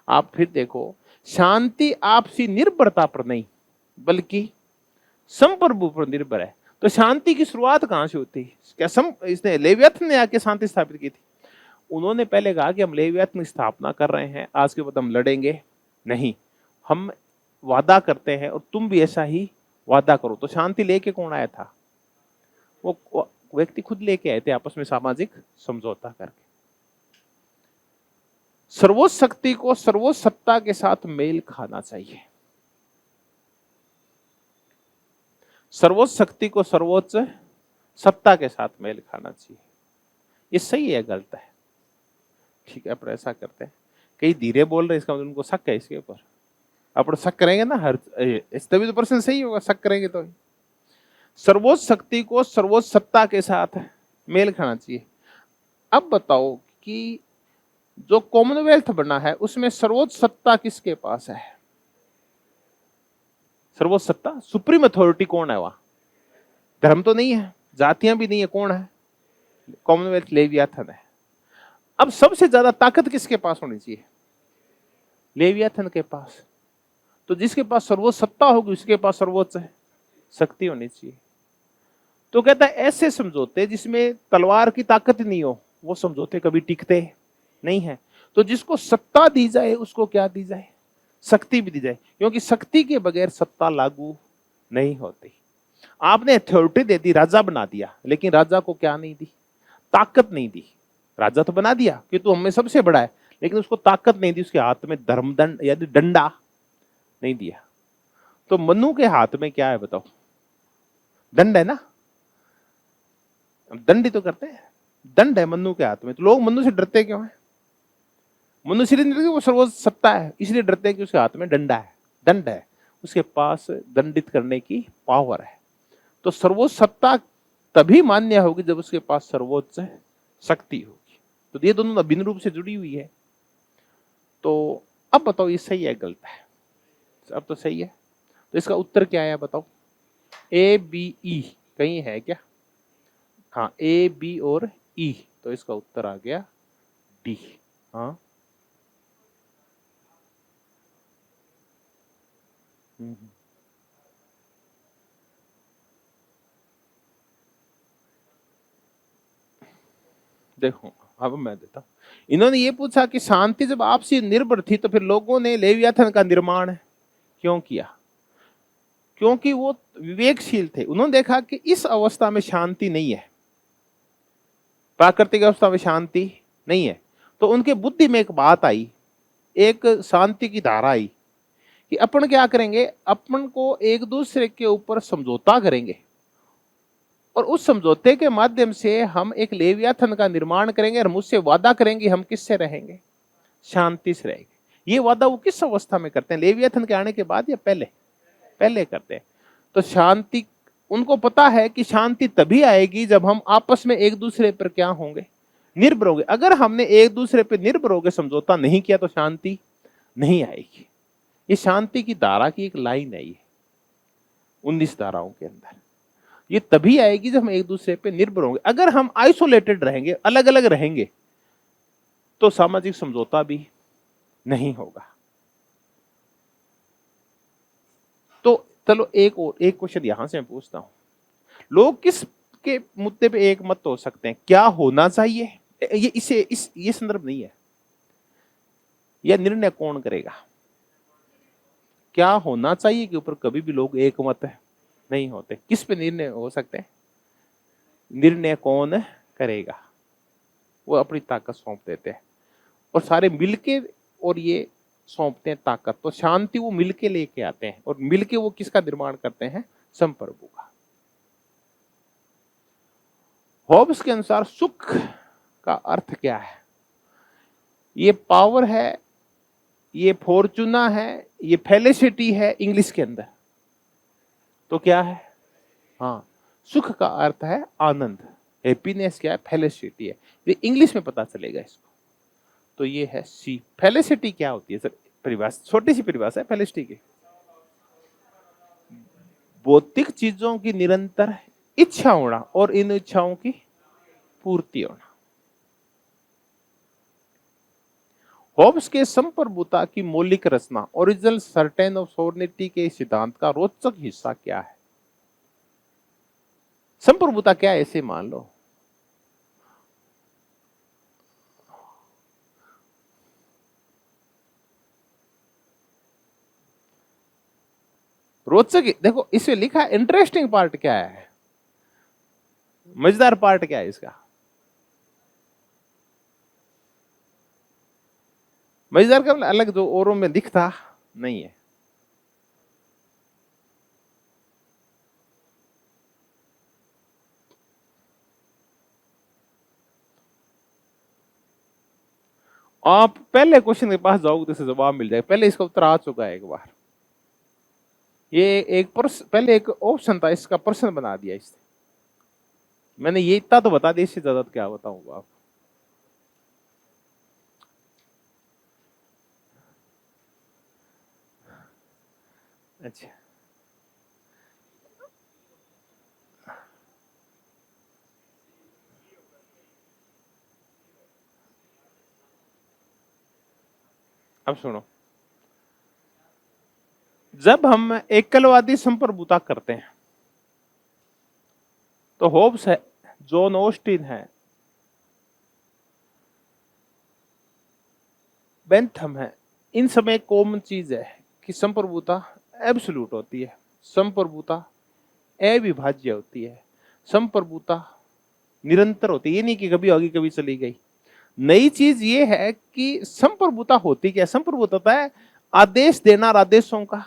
आप फिर देखो, शांति आपसी निर्भरता पर नहीं बल्कि संप्रभु पर निर्भर है। तो शांति की शुरुआत कहां से होती है? क्या इसने लेवियाथन ने आके शांति स्थापित की थी? उन्होंने पहले कहा कि हम लेवियाथन की स्थापना कर रहे हैं, आज के बाद हम लड़ेंगे नहीं, हम वादा करते हैं और तुम भी ऐसा ही वादा करो। तो शांति लेके कौन आया था? वो व्यक्ति खुद लेके आए थे, आपस में सामाजिक समझौता करके। सर्वोच्च शक्ति को सर्वोच्च सत्ता के साथ मेल खाना चाहिए। सर्वोच्च शक्ति को सर्वोच्च सत्ता के साथ मेल खाना चाहिए। ये सही है, गलत है? ठीक है, अपन ऐसा करते हैं, कई धीरे बोल रहे, इसका मतलब उनको शक है इसके ऊपर। अपन शक करेंगे ना, हर तभी तो प्रश्न सही होगा, शक करेंगे तो। सर्वोच्च शक्ति को सर्वोच्च सत्ता के साथ मेल खाना चाहिए। अब बताओ कि जो कॉमनवेल्थ बना है उसमें सर्वोच्च सत्ता किसके पास है? सर्वोच्च सत्ता, सुप्रीम अथॉरिटी कौन है वहां? धर्म तो नहीं है, जातियां भी नहीं है, कौन है? कॉमनवेल्थ लेवियाथन है। अब सबसे ज्यादा ताकत किसके पास होनी चाहिए? लेवियाथन के पास। तो जिसके पास सर्वोच्च सत्ता होगी उसके पास सर्वोच्च शक्ति होनी चाहिए। तो कहता है ऐसे समझौते जिसमें तलवार की ताकत नहीं हो, वो समझौते कभी टिकते नहीं है। तो जिसको सत्ता दी जाए उसको क्या दी जाए? शक्ति भी दी जाए, क्योंकि शक्ति के बगैर सत्ता लागू नहीं होती। आपने अथॉरिटी दे दी, राजा बना दिया, लेकिन राजा को क्या नहीं दी? ताकत नहीं दी। राजा तो बना दिया कि तू हमें सबसे बड़ा है, लेकिन उसको ताकत नहीं दी, उसके हाथ में धर्मदंड यानी डंडा नहीं दिया। तो मनु के हाथ में क्या है बताओ? दंड है ना, दंड ही तो करते हैं, दंड है मनु के हाथ में। तो लोग मनु से डरते क्यों है? मनु से नहीं डरते, वो सर्वोच्च सत्ता है, इसलिए डरते हैं कि उसके हाथ में डंडा है, दंड है, उसके पास दंडित करने की पावर है। तो सर्वोच्च सत्ता तभी मान्य होगी जब उसके पास सर्वोच्च शक्ति होगी। तो ये दोनों अभिन्न रूप से जुड़ी हुई है। तो अब बताओ ये सही है गलत है? अब तो सही है। तो इसका उत्तर क्या है बताओ? ए बी ई कहीं है क्या? हाँ, ए बी और ई, तो इसका उत्तर आ गया डी। हाँ, देखो अब मैं देता हूं। इन्होंने ये पूछा कि शांति जब आपसी निर्भर थी तो फिर लोगों ने लेवियाथन का निर्माण क्यों किया? क्योंकि वो विवेकशील थे। उन्होंने देखा कि इस अवस्था में शांति नहीं है, प्राकृतिक अवस्था में शांति नहीं है। तो उनके बुद्धि में एक बात आई, एक शांति की धारा आई कि अपन क्या करेंगे, अपन को एक दूसरे के ऊपर समझौता करेंगे और उस समझौते के माध्यम से हम एक लेवियाथन का निर्माण करेंगे और मुझसे वादा करेंगे हम किससे रहेंगे? शांति से रहेंगे। ये वादा वो किस अवस्था में करते हैं? लेवियाथन के आने के बाद या पहले? पहले करते हैं। तो शांति, उनको पता है कि शांति तभी आएगी जब हम आपस में एक दूसरे पर क्या होंगे? निर्भर होंगे। अगर हमने एक दूसरे पर निर्भर होकर समझौता नहीं किया तो शांति नहीं आएगी। ये शांति की धारा की एक लाइन है, ये 19 धाराओं के अंदर। ये तभी आएगी जब हम एक दूसरे पे निर्भर होंगे। अगर हम आइसोलेटेड रहेंगे, अलग अलग रहेंगे, तो सामाजिक समझौता भी नहीं होगा। तो चलो एक और एक क्वेश्चन यहां से मैं पूछता हूं, लोग किस के मुद्दे पे एक मत हो सकते हैं? क्या होना चाहिए ये संदर्भ नहीं है। यह निर्णय कौन करेगा? क्या होना चाहिए के ऊपर कभी भी लोग एक मत नहीं होते। किस पे निर्णय हो सकते हैं? निर्णय कौन करेगा, वो अपनी ताकत सौंप देते हैं और सारे मिलके और ये सौंपते हैं ताकत। तो शांति वो मिलके लेके आते हैं और मिलके वो किसका निर्माण करते हैं? संप्रभु का। हॉब्स के अनुसार सुख का अर्थ क्या है? ये पावर है, ये फॉर्चूना है, ये फेलिसिटी है इंग्लिश के अंदर। तो क्या है? हाँ, सुख का अर्थ है आनंद, हैप्पीनेस क्या है? फेलिसिटी है। ये इंग्लिश में पता चलेगा इसको। तो ये है सी। फेलिसिटी क्या होती है सर? परिभाषा, छोटी सी परिभाषा है फेलिसिटी की। भौतिक चीजों की निरंतर इच्छा होना और इन इच्छाओं की पूर्ति होना। हॉब्स के संप्रभुता की मौलिक रचना, ओरिजिनल सर्टेन ऑफ सोवर्निटी के सिद्धांत का रोचक हिस्सा क्या है? संप्रभुता क्या है ऐसे मान लो। रोचक देखो इसमें लिखा है। इंटरेस्टिंग पार्ट क्या है? मजेदार पार्ट क्या है इसका? मजेदार का अलग जो औरों में दिखता नहीं है। आप पहले क्वेश्चन के पास जाओगे तो जवाब मिल जाएगा। पहले इसका उत्तर आ चुका है एक बार। ये एक पहले एक ऑप्शन था, इसका प्रश्न बना दिया इसने। मैंने ये इतना तो बता दिया, इससे ज्यादा क्या बताऊंगा आप। अच्छा, अब सुनो। जब हम एकलवादी संप्रभुता करते हैं तो होब्स है, जॉन ऑस्टिन है, बेंथम है, इन सब एक कॉमन चीज है कि संप्रभुता एब्सोल्यूट होती है, संप्रभुता अविभाज्य होती है, संप्रभुता निरंतर होती है। ये नहीं कि कभी होगी कभी चली गई। नई चीज ये है कि संप्रभुता होती क्या? संप्रभुता है आदेश देना और आदेशों का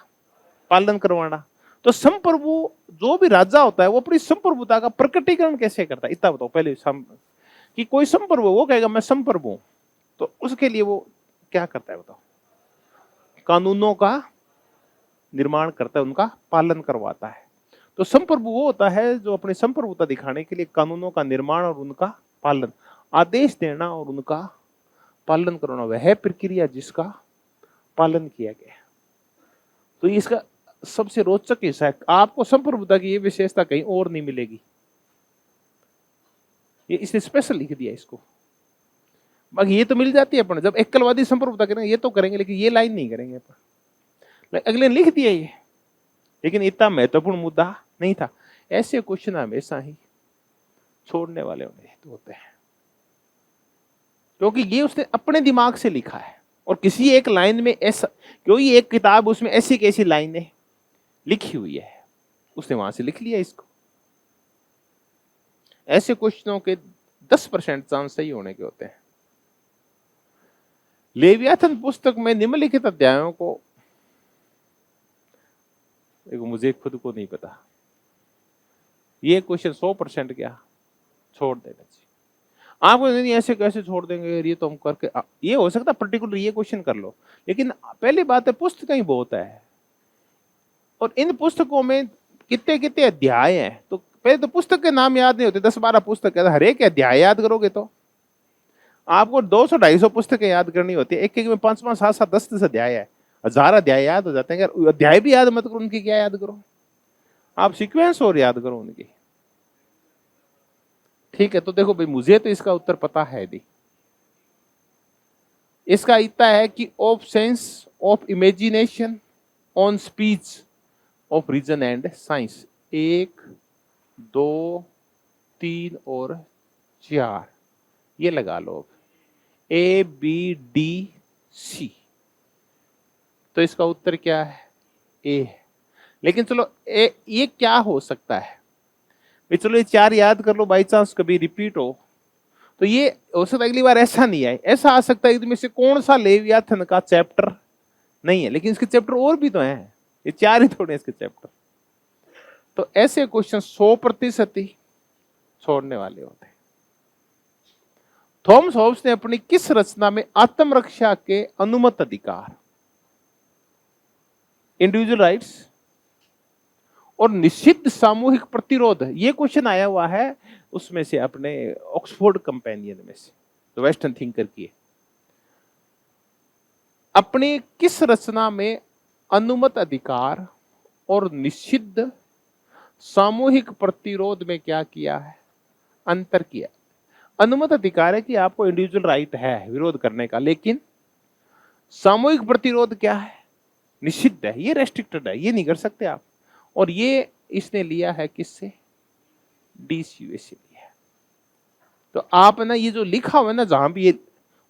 पालन करवाना। तो संप्रभु जो भी राजा होता है वो अपनी संप्रभुता का प्रकटीकरण कैसे करता है? इतना बताओ पहले। कि कोई संप्रभु वो कहेगा मैं संप्रभु हूं, तो उसके लिए वो क्या करता है बताओ? कानूनों का निर्माण करता है, उनका पालन करवाता है। तो संप्रभु वो होता है जो अपनी संप्रभुता दिखाने के लिए कानूनों का निर्माण और उनका पालन, आदेश देना और उनका पालन करना, वह प्रक्रिया जिसका पालन किया गया। तो इसका सबसे रोचक हिस्सा है। आपको संप्रभुता की ये विशेषता कहीं और नहीं मिलेगी। ये इसने स्पेशल लिख दिया इसको। बाकी ये तो मिल जाती है अपन जब एकलवादी संप्रभुता करेंगे, ये तो करेंगे, लेकिन ये लाइन नहीं करेंगे अपन। अगले ने लिख दिया ये, लेकिन इतना महत्वपूर्ण मुद्दा नहीं था। ऐसे क्वेश्चन हमेशा ही छोड़ने वाले होते हैं, क्योंकि ये उसने अपने दिमाग से लिखा है और किसी एक लाइन में ऐसा, क्योंकि एक किताब उसमें ऐसी कैसी लाइनें लिखी हुई है, उसने वहां से लिख लिया इसको। ऐसे क्वेश्चनों के 10% चांस सही होने के होते हैं। लेवियाथन पुस्तक में निम्नलिखित अध्यायों को, देखो मुझे खुद को नहीं पता, ये क्वेश्चन 100% क्या छोड़ देना चाहिए। आपको नहीं ऐसे कैसे छोड़ देंगे, ये तो हम करके, ये हो सकता पर्टिकुलर ये क्वेश्चन कर लो, लेकिन पहली बात है पुस्तकें ही बहुत है और इन पुस्तकों में कितने कितने अध्याय हैं। तो पहले तो पुस्तक के नाम याद नहीं होते, 10-12 पुस्तक है, हर एक अध्याय याद करोगे तो आपको 200-250 पुस्तकें याद करनी होती है। एक एक में 5-5, 7-7, 10-10 अध्याय है, 1000 अध्याय याद हो जाते हैं। अगर अध्याय भी याद मत करो उनकी, क्या याद करो आप? सीक्वेंस और याद करो उनकी। ठीक है, तो देखो भाई, मुझे तो इसका उत्तर पता है नहीं। इसका इतना है कि of sense of imagination on speech of reason and science, 1, 2, 3 और 4, ये लगा लो ABDC, तो इसका उत्तर क्या है? ए है। लेकिन चलो ये क्या हो सकता है भाई, चलो ये 4 याद कर लो, बाई चांस कभी रिपीट हो तो ये हो सकता है अगली बार ऐसा नहीं आए। ऐसा आ सकता है इनमें से कौन सा लेवियाथन का चैप्टर नहीं है, लेकिन इसके चैप्टर और भी तो हैं, ये 4 ही थोड़े इसके चैप्टर। तो ऐसे क्वेश्चन 100% ही छोड़ने वाले होते हैं। थॉमस हॉब्स ने अपनी किस रचना में आत्मरक्षा के अनुमत अधिकार, इंडिविजुअल राइट्स और निषिद्ध सामूहिक प्रतिरोध, ये क्वेश्चन आया हुआ है उसमें से अपने ऑक्सफोर्ड कंपेनियन में से, तो वेस्टर्न थिंकर की है, अपने किस रचना में अनुमत अधिकार और निषिद्ध सामूहिक प्रतिरोध में क्या किया है, अंतर किया। अनुमत अधिकार है कि आपको इंडिविजुअल राइट है विरोध करने का, लेकिन सामूहिक प्रतिरोध क्या है, निषिद्ध है, ये रेस्ट्रिक्टेड है, ये नहीं कर सकते आप। और ये इसने लिया है किससे, DCUA से लिया है। तो आप ना ये जो लिखा हुआ है ना जहां भी, ये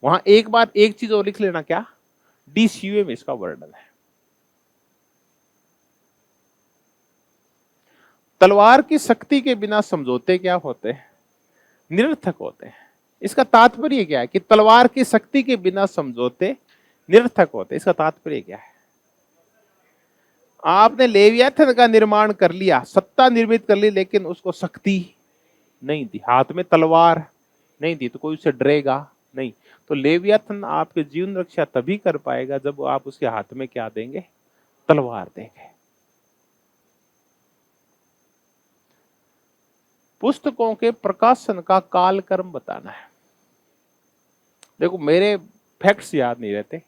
वहां एक बार एक चीज और लिख लेना, क्या, DCUA में इसका वर्णन है। तलवार की शक्ति के बिना समझौते क्या होते हैं, निरर्थक होते हैं। इसका तात्पर्य क्या है कि तलवार की शक्ति के बिना समझौते निरर्थक होते हैं। इसका तात्पर्य क्या है, आपने लेवियाथन का निर्माण कर लिया, सत्ता निर्मित कर ली, लेकिन उसको शक्ति नहीं दी, हाथ में तलवार नहीं दी, तो कोई उसे डरेगा नहीं। तो लेवियाथन आपके जीवन रक्षा तभी कर पाएगा जब आप उसके हाथ में क्या देंगे, तलवार देंगे। पुस्तकों के प्रकाशन का कालक्रम बताना है। देखो मेरे फैक्ट्स याद नहीं रहते,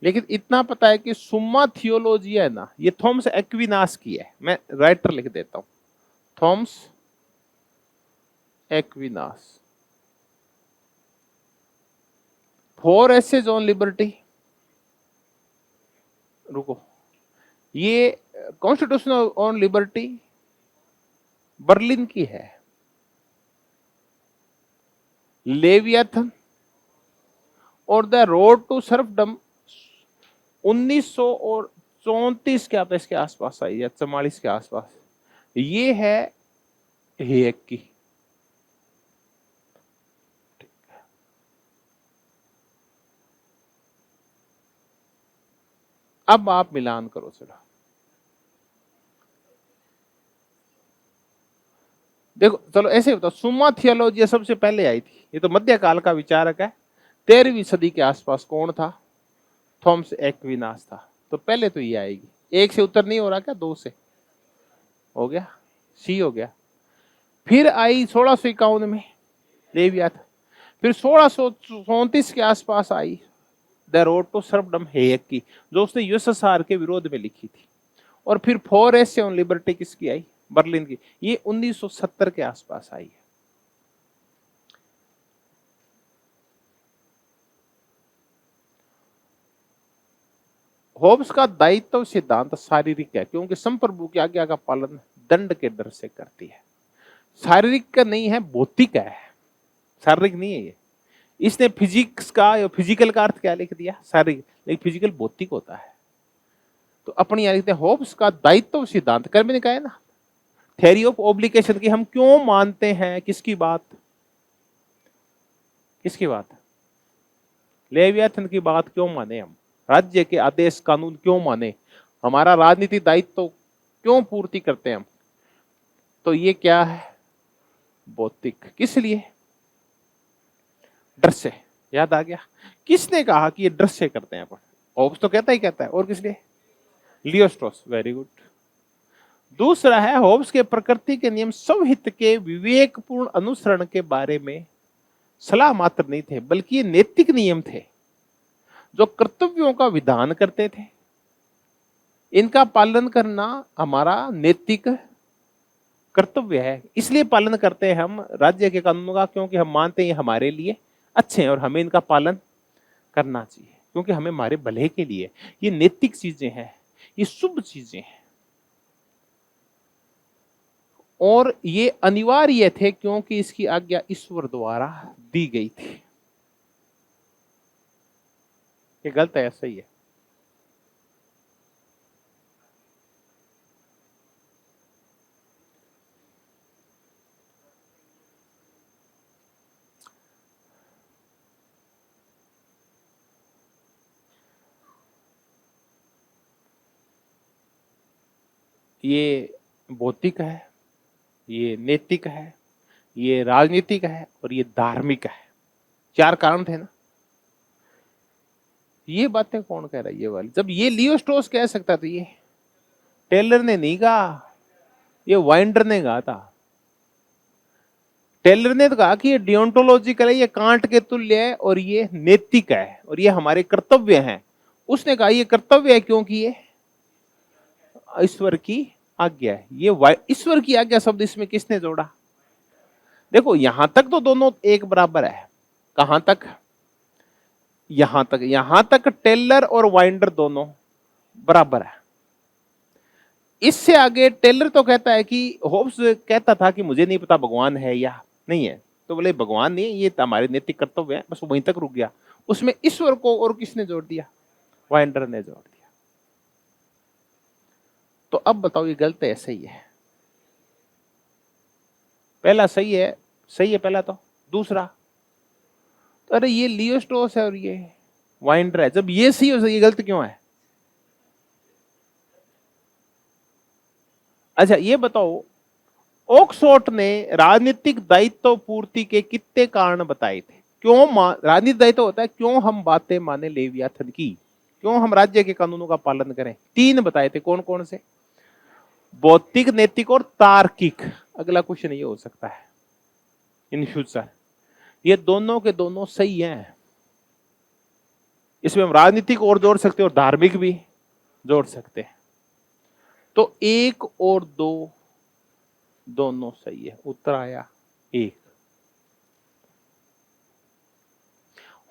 लेकिन इतना पता है कि सुम्मा थियोलॉजिया है ना, ये थॉमस एक्विनास की है। मैं राइटर लिख देता हूं, Thomas Aquinas. 4 essays on liberty, रुको, ये कॉन्स्टिट्यूशन ऑन लिबर्टी बर्लिन की है। लेवियाथन और द रोड टू सर्फडम 1934 के इसके आसपास आई, या 44 के आसपास। ये है हेयक की। अब आप मिलान करो चलो, देखो चलो ऐसे बताओ, सुम्मा थियोलॉजिया सबसे पहले आई थी, ये तो मध्यकाल का विचारक है, 13वीं सदी के आसपास। कौन था, थॉमस एक्विनास था। तो पहले तो ये आएगी। 1 से उत्तर नहीं हो रहा क्या, 2 से हो गया, सी हो गया। फिर आई 1651 में लेवियाथन, फिर 1634 के आसपास I the road to serfdom हेयक की, जो उसने यूएसएसआर के विरोध में लिखी थी। और फिर 4 एस ऑन लिबर्टी किसकी आई, बर्लिन की, ये 1970 के आसपास आई है। होब्स का दायित्व सिद्धांत शारीरिक है, क्योंकि संप्रभु की आज्ञा का पालन दंड के डर से करती है। शारीरिक का नहीं है, भौतिक है, शारीरिक नहीं है ये। इसने फिजिक्स का या फिजिकल का अर्थ क्या लिख दिया, शारीरिक, लेकिन फिजिकल भौतिक होता है। तो अपनी यहां लिखते हैं होब्स का दायित्व सिद्धांत, कर मैंने कहा है ना, थ्योरी ऑफ ऑब्लिगेशन की हम क्यों मानते हैं, किसकी बात, किसकी बात, लेवियाथन की बात क्यों माने हम, राज्य के आदेश कानून क्यों माने, हमारा राजनीतिक दायित्व क्यों पूर्ति करते हैं हम। तो ये क्या है, भौतिक। किस लिए, डर से। याद आ गया, किसने कहा कि ये डर से करते हैं अपन, होब्स तो कहता है, और किस लिए, लियो स्ट्रॉस, वेरी गुड। दूसरा है, होब्स के प्रकृति के नियम स्वहित के विवेकपूर्ण अनुसरण के बारे में सलाह मात्र नहीं थे, बल्कि ये नैतिक नियम थे जो कर्तव्यों का विधान करते थे। इनका पालन करना हमारा नैतिक कर्तव्य है, इसलिए पालन करते हैं हम राज्य के कानूनों का, क्योंकि हम मानते हैं हमारे लिए अच्छे हैं और हमें इनका पालन करना चाहिए, क्योंकि हमें हमारे भले के लिए। ये नैतिक चीजें हैं, ये शुभ चीजें हैं, और ये अनिवार्य थे, क्योंकि इसकी आज्ञा ईश्वर द्वारा दी गई थी। ये गलत है या सही है? ये भौतिक है, ये नैतिक है, ये राजनीतिक है और ये धार्मिक है। चार कारण थे ना। ये बातें कौन कह रहा है? ये वाली जब ये लियो स्ट्रॉस कह सकता तो ये टेलर ने नहीं कहा, ये वाइंडर ने कहा था। टेलर ने तो कहा कि ये डियोंटोलॉजिकल है, ये कांट के तुल्य है और ये नैतिक है और ये हमारे कर्तव्य हैं। उसने कहा ये कर्तव्य है क्योंकि ये ईश्वर की आज्ञा है। ये ईश्वर की आज्ञा शब्द इसमें किसने जोड़ा? देखो यहां तक तो दोनों एक बराबर है। कहां तक? यहां तक टेलर और वाइंडर दोनों बराबर है। इससे आगे टेलर तो कहता है कि होब्स कहता था कि मुझे नहीं पता भगवान है या नहीं है, तो बोले भगवान नहीं, ये हमारे नैतिक कर्तव्य है, बस वहीं तक रुक गया। उसमें ईश्वर को और किसने जोड़ दिया? वाइंडर ने जोड़ दिया। तो अब बताओ ये गलत है सही है? पहला सही है, सही है पहला। तो दूसरा, तो अरे ये लियो स्ट्रॉस है और ये वाइंडर है, जब ये सही हो ये गलत क्यों है? अच्छा ये बताओ, ऑक्सफोर्ड ने राजनीतिक दायित्व पूर्ति के कितने कारण बताए थे? क्यों राजनीतिक दायित्व होता है, क्यों हम बातें माने लेवियाथन की, क्यों हम राज्य के कानूनों का पालन करें? तीन बताए थे। कौन कौन से? भौतिक, नैतिक और तार्किक। अगला क्वेश्चन ये हो सकता है इन फ्यूचर, ये दोनों के दोनों सही हैं। इसमें हम राजनीतिक और जोड़ सकते हैं और धार्मिक भी जोड़ सकते हैं। तो एक और दो दोनों सही है। उत्तर आया एक।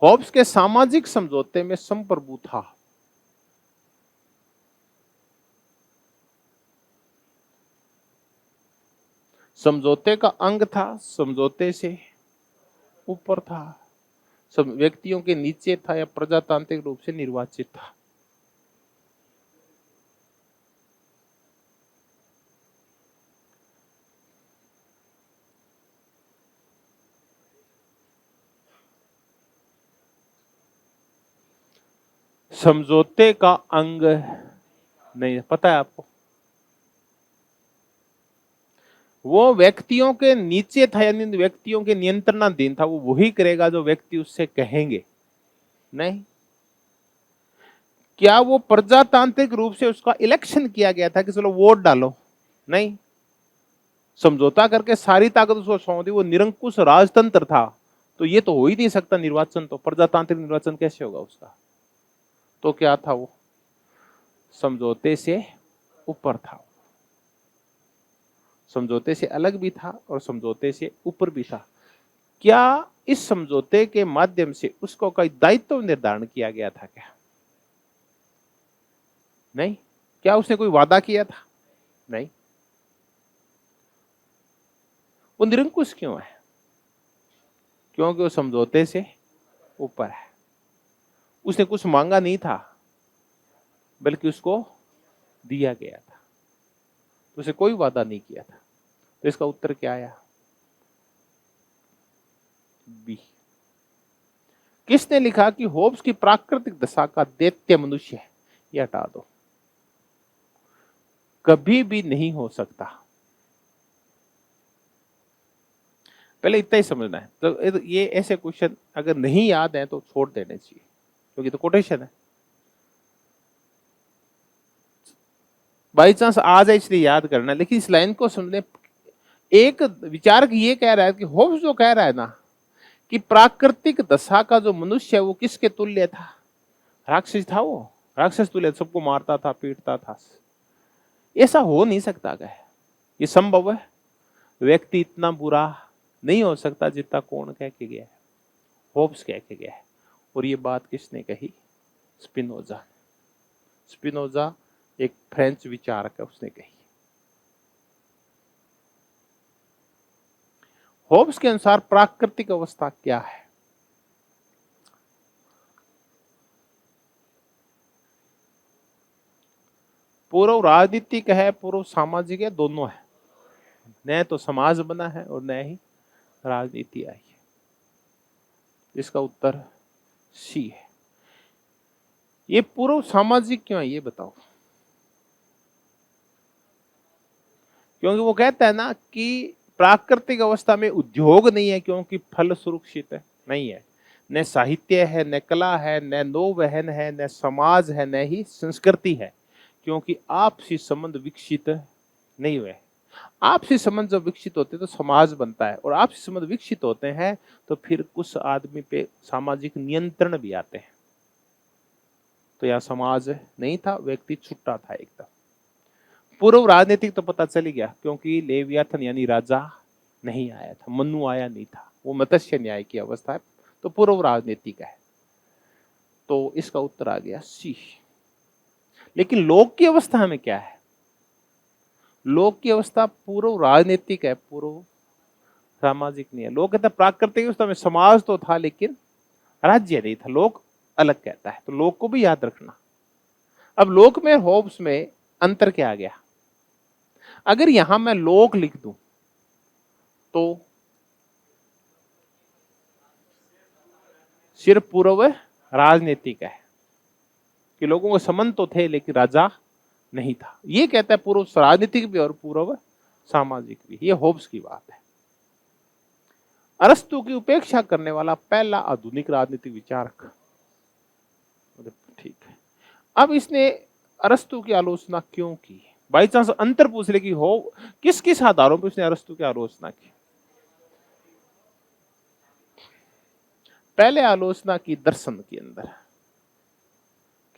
हॉब्स के सामाजिक समझौते में संप्रभु था। समझौते का अंग था, समझौते से ऊपर था, सब व्यक्तियों के नीचे था या प्रजातांत्रिक रूप से निर्वाचित था? समझौते का अंग नहीं पता है आपको? वो व्यक्तियों के नीचे था, यानी व्यक्तियों के नियंत्रणाधीन था। वो वही करेगा जो व्यक्ति उससे कहेंगे। नहीं। क्या वो प्रजातांत्रिक रूप से उसका इलेक्शन किया गया था कि चलो वोट डालो? नहीं। समझौता करके सारी ताकत उसको सौंप दी। वो निरंकुश राजतंत्र था, तो ये तो हो ही नहीं सकता निर्वाचन। तो प्रजातांत्रिक निर्वाचन कैसे होगा उसका? तो क्या था वो? समझौते से ऊपर था। समझौते से अलग भी था और समझौते से ऊपर भी था। क्या इस समझौते के माध्यम से उसको कोई दायित्व निर्धारण किया गया था क्या? नहीं। क्या उसने कोई वादा किया था? नहीं। वो निरंकुश क्यों है? क्योंकि वो समझौते से ऊपर है। उसने कुछ मांगा नहीं था, बल्कि उसको दिया गया था। तो उसे कोई वादा नहीं किया था। तो इसका उत्तर क्या आया? बी। किसने लिखा कि होब्स की प्राकृतिक दशा का दैत्य मनुष्य है? ये हटा दो, कभी भी नहीं हो सकता। पहले इतना ही समझना है। तो ये ऐसे क्वेश्चन अगर नहीं याद है तो छोड़ देने चाहिए, क्योंकि तो कोटेशन है। बाई चांस आ जाए इसलिए याद करना, लेकिन इस लाइन को समझने। एक विचारक ये कह रहा है कि होब्स जो कह रहा है ना कि प्राकृतिक दशा का जो मनुष्य है वो किसके तुल्य था? राक्षस था। वो राक्षस तुल्य, सबको मारता था, पीटता था। ऐसा हो नहीं सकता क्या? ये संभव है? व्यक्ति इतना बुरा नहीं हो सकता जितना कौन कह के गया है? होब्स कह के गया है। और ये बात किसने कही? स्पिनोजा। स्पिनोजा एक फ्रेंच विचारक है, उसने कही। होब्स के अनुसार प्राकृतिक अवस्था क्या है? पूर्व राजनीतिक है, पूर्व सामाजिक है, दोनों है। न तो समाज बना है और न ही राजनीति आई है। इसका उत्तर सी है। ये पूर्व सामाजिक क्यों है ये बताओ? क्योंकि वो कहता है ना कि प्राकृतिक अवस्था में उद्योग नहीं है, क्योंकि फल सुरक्षित है, नहीं है। न साहित्य है, न कला है, न नौवहन है, न समाज है, न ही संस्कृति है, क्योंकि आपसी संबंध विकसित नहीं हुए। आपसी संबंध जब विकसित होते हैं तो समाज बनता है, और आपसी संबंध विकसित होते हैं तो फिर कुछ आदमी पे सामाजिक नियंत्रण भी आते हैं। तो यहाँ समाज नहीं था, व्यक्ति छुट्टा था एकदम। पूर्व राजनीतिक तो पता चल ही गया, क्योंकि लेवियाथन यानी राजा नहीं आया था, मनु आया नहीं था, वो मत्स्य न्याय की अवस्था है, तो पूर्व राजनीतिक है। तो इसका उत्तर आ गया सी। लेकिन लोक की अवस्था में क्या है? लोक की अवस्था पूर्व राजनीतिक है, पूर्व सामाजिक नहीं है। लोक कहता है प्राकृतिक अवस्था में समाज तो था लेकिन राज्य नहीं था, लोक अलग कहता है। तो लोक को भी याद रखना। अब लोक में होब्स में अंतर क्या आ गया? अगर यहां मैं लोक लिख दूं तो सिर्फ पूर्व राजनीतिक है कि लोगों के संबंध तो थे लेकिन राजा नहीं था। ये कहता है पूर्व राजनीतिक भी और पूर्व सामाजिक भी। ये होब्स की बात है। अरस्तु की उपेक्षा करने वाला पहला आधुनिक राजनीतिक विचारक। ठीक है। अब इसने अरस्तु की आलोचना क्यों की? बाई चांस अंतर पूछ ले कि हो किस किस आधारों पर उसने अरस्तु की आलोचना की? पहले आलोचना की दर्शन के अंदर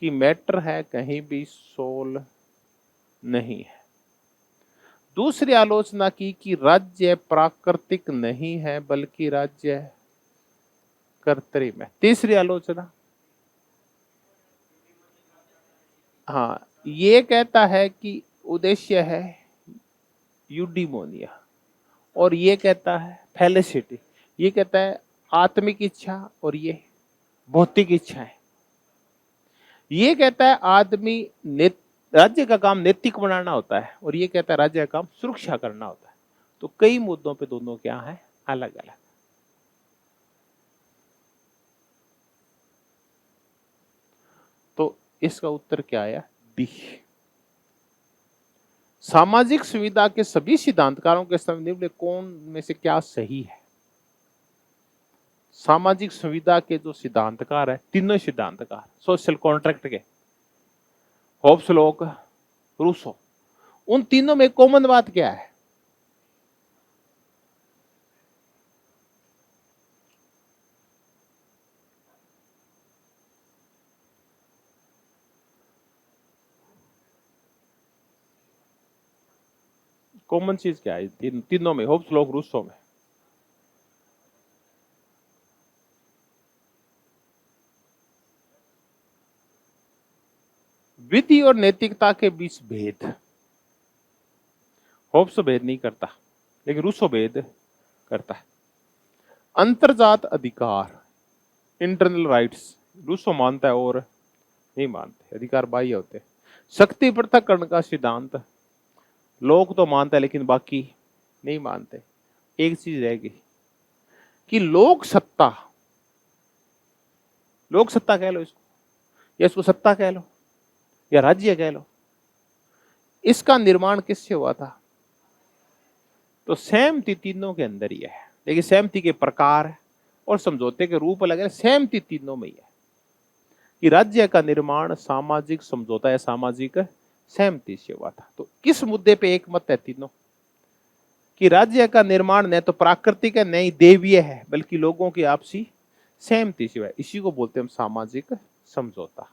कि मैटर है, कहीं भी सोल नहीं है। दूसरी आलोचना की कि राज्य प्राकृतिक नहीं है बल्कि राज्य कर्तृत्व है। तीसरी आलोचना, हाँ, ये कहता है कि उद्देश्य है यूडिमोनिया, और ये कहता है फेलिसिटी। ये कहता है आत्मिक इच्छा और ये भौतिक इच्छा है। ये कहता है आदमी राज्य का काम नैतिक बनाना होता है, और ये कहता है राज्य का काम सुरक्षा करना होता है। तो कई मुद्दों पे दोनों क्या है? अलग अलग। तो इसका उत्तर क्या आया? डी। सामाजिक सुविधा के सभी सिद्धांतकारों के निम्न कौन में से क्या सही है? सामाजिक सुविधा के जो सिद्धांतकार है, तीनों सिद्धांतकार सोशल कॉन्ट्रैक्ट के, होब्स, लॉक, रूसो, उन तीनों में कॉमन बात क्या है? कॉमन चीज क्या है तीनों में, होब्स, लॉक, रूसो में? विधि और नैतिकता के बीच भेद। होब्स भेद नहीं करता लेकिन रूसो भेद करता है। अंतर्जात अधिकार, इंटरनल राइट्स, रूसो मानता है और नहीं मानते, अधिकार बाह्य होते। शक्ति पृथक्करण का सिद्धांत, लोग तो मानता है लेकिन बाकी नहीं मानते। एक चीज रहेगी कि लोक सत्ता कह लो इसको, या इसको सत्ता कह लो, या राज्य कह लो, इसका निर्माण किससे हुआ था? तो सहमति तीनों के अंदर ही है, लेकिन सहमति के प्रकार और समझौते के रूप अलग है। सहमति तीनों में ही है कि राज्य का निर्माण सामाजिक समझौता या सामाजिक सहमति से हुआ था। तो किस मुद्दे पे एक मत है तीनों कि राज्य का निर्माण न तो प्राकृतिक है न ही देवीय है, बल्कि लोगों की आपसी सहमति से हुआ है। इसी को बोलते हैं हम सामाजिक समझौता।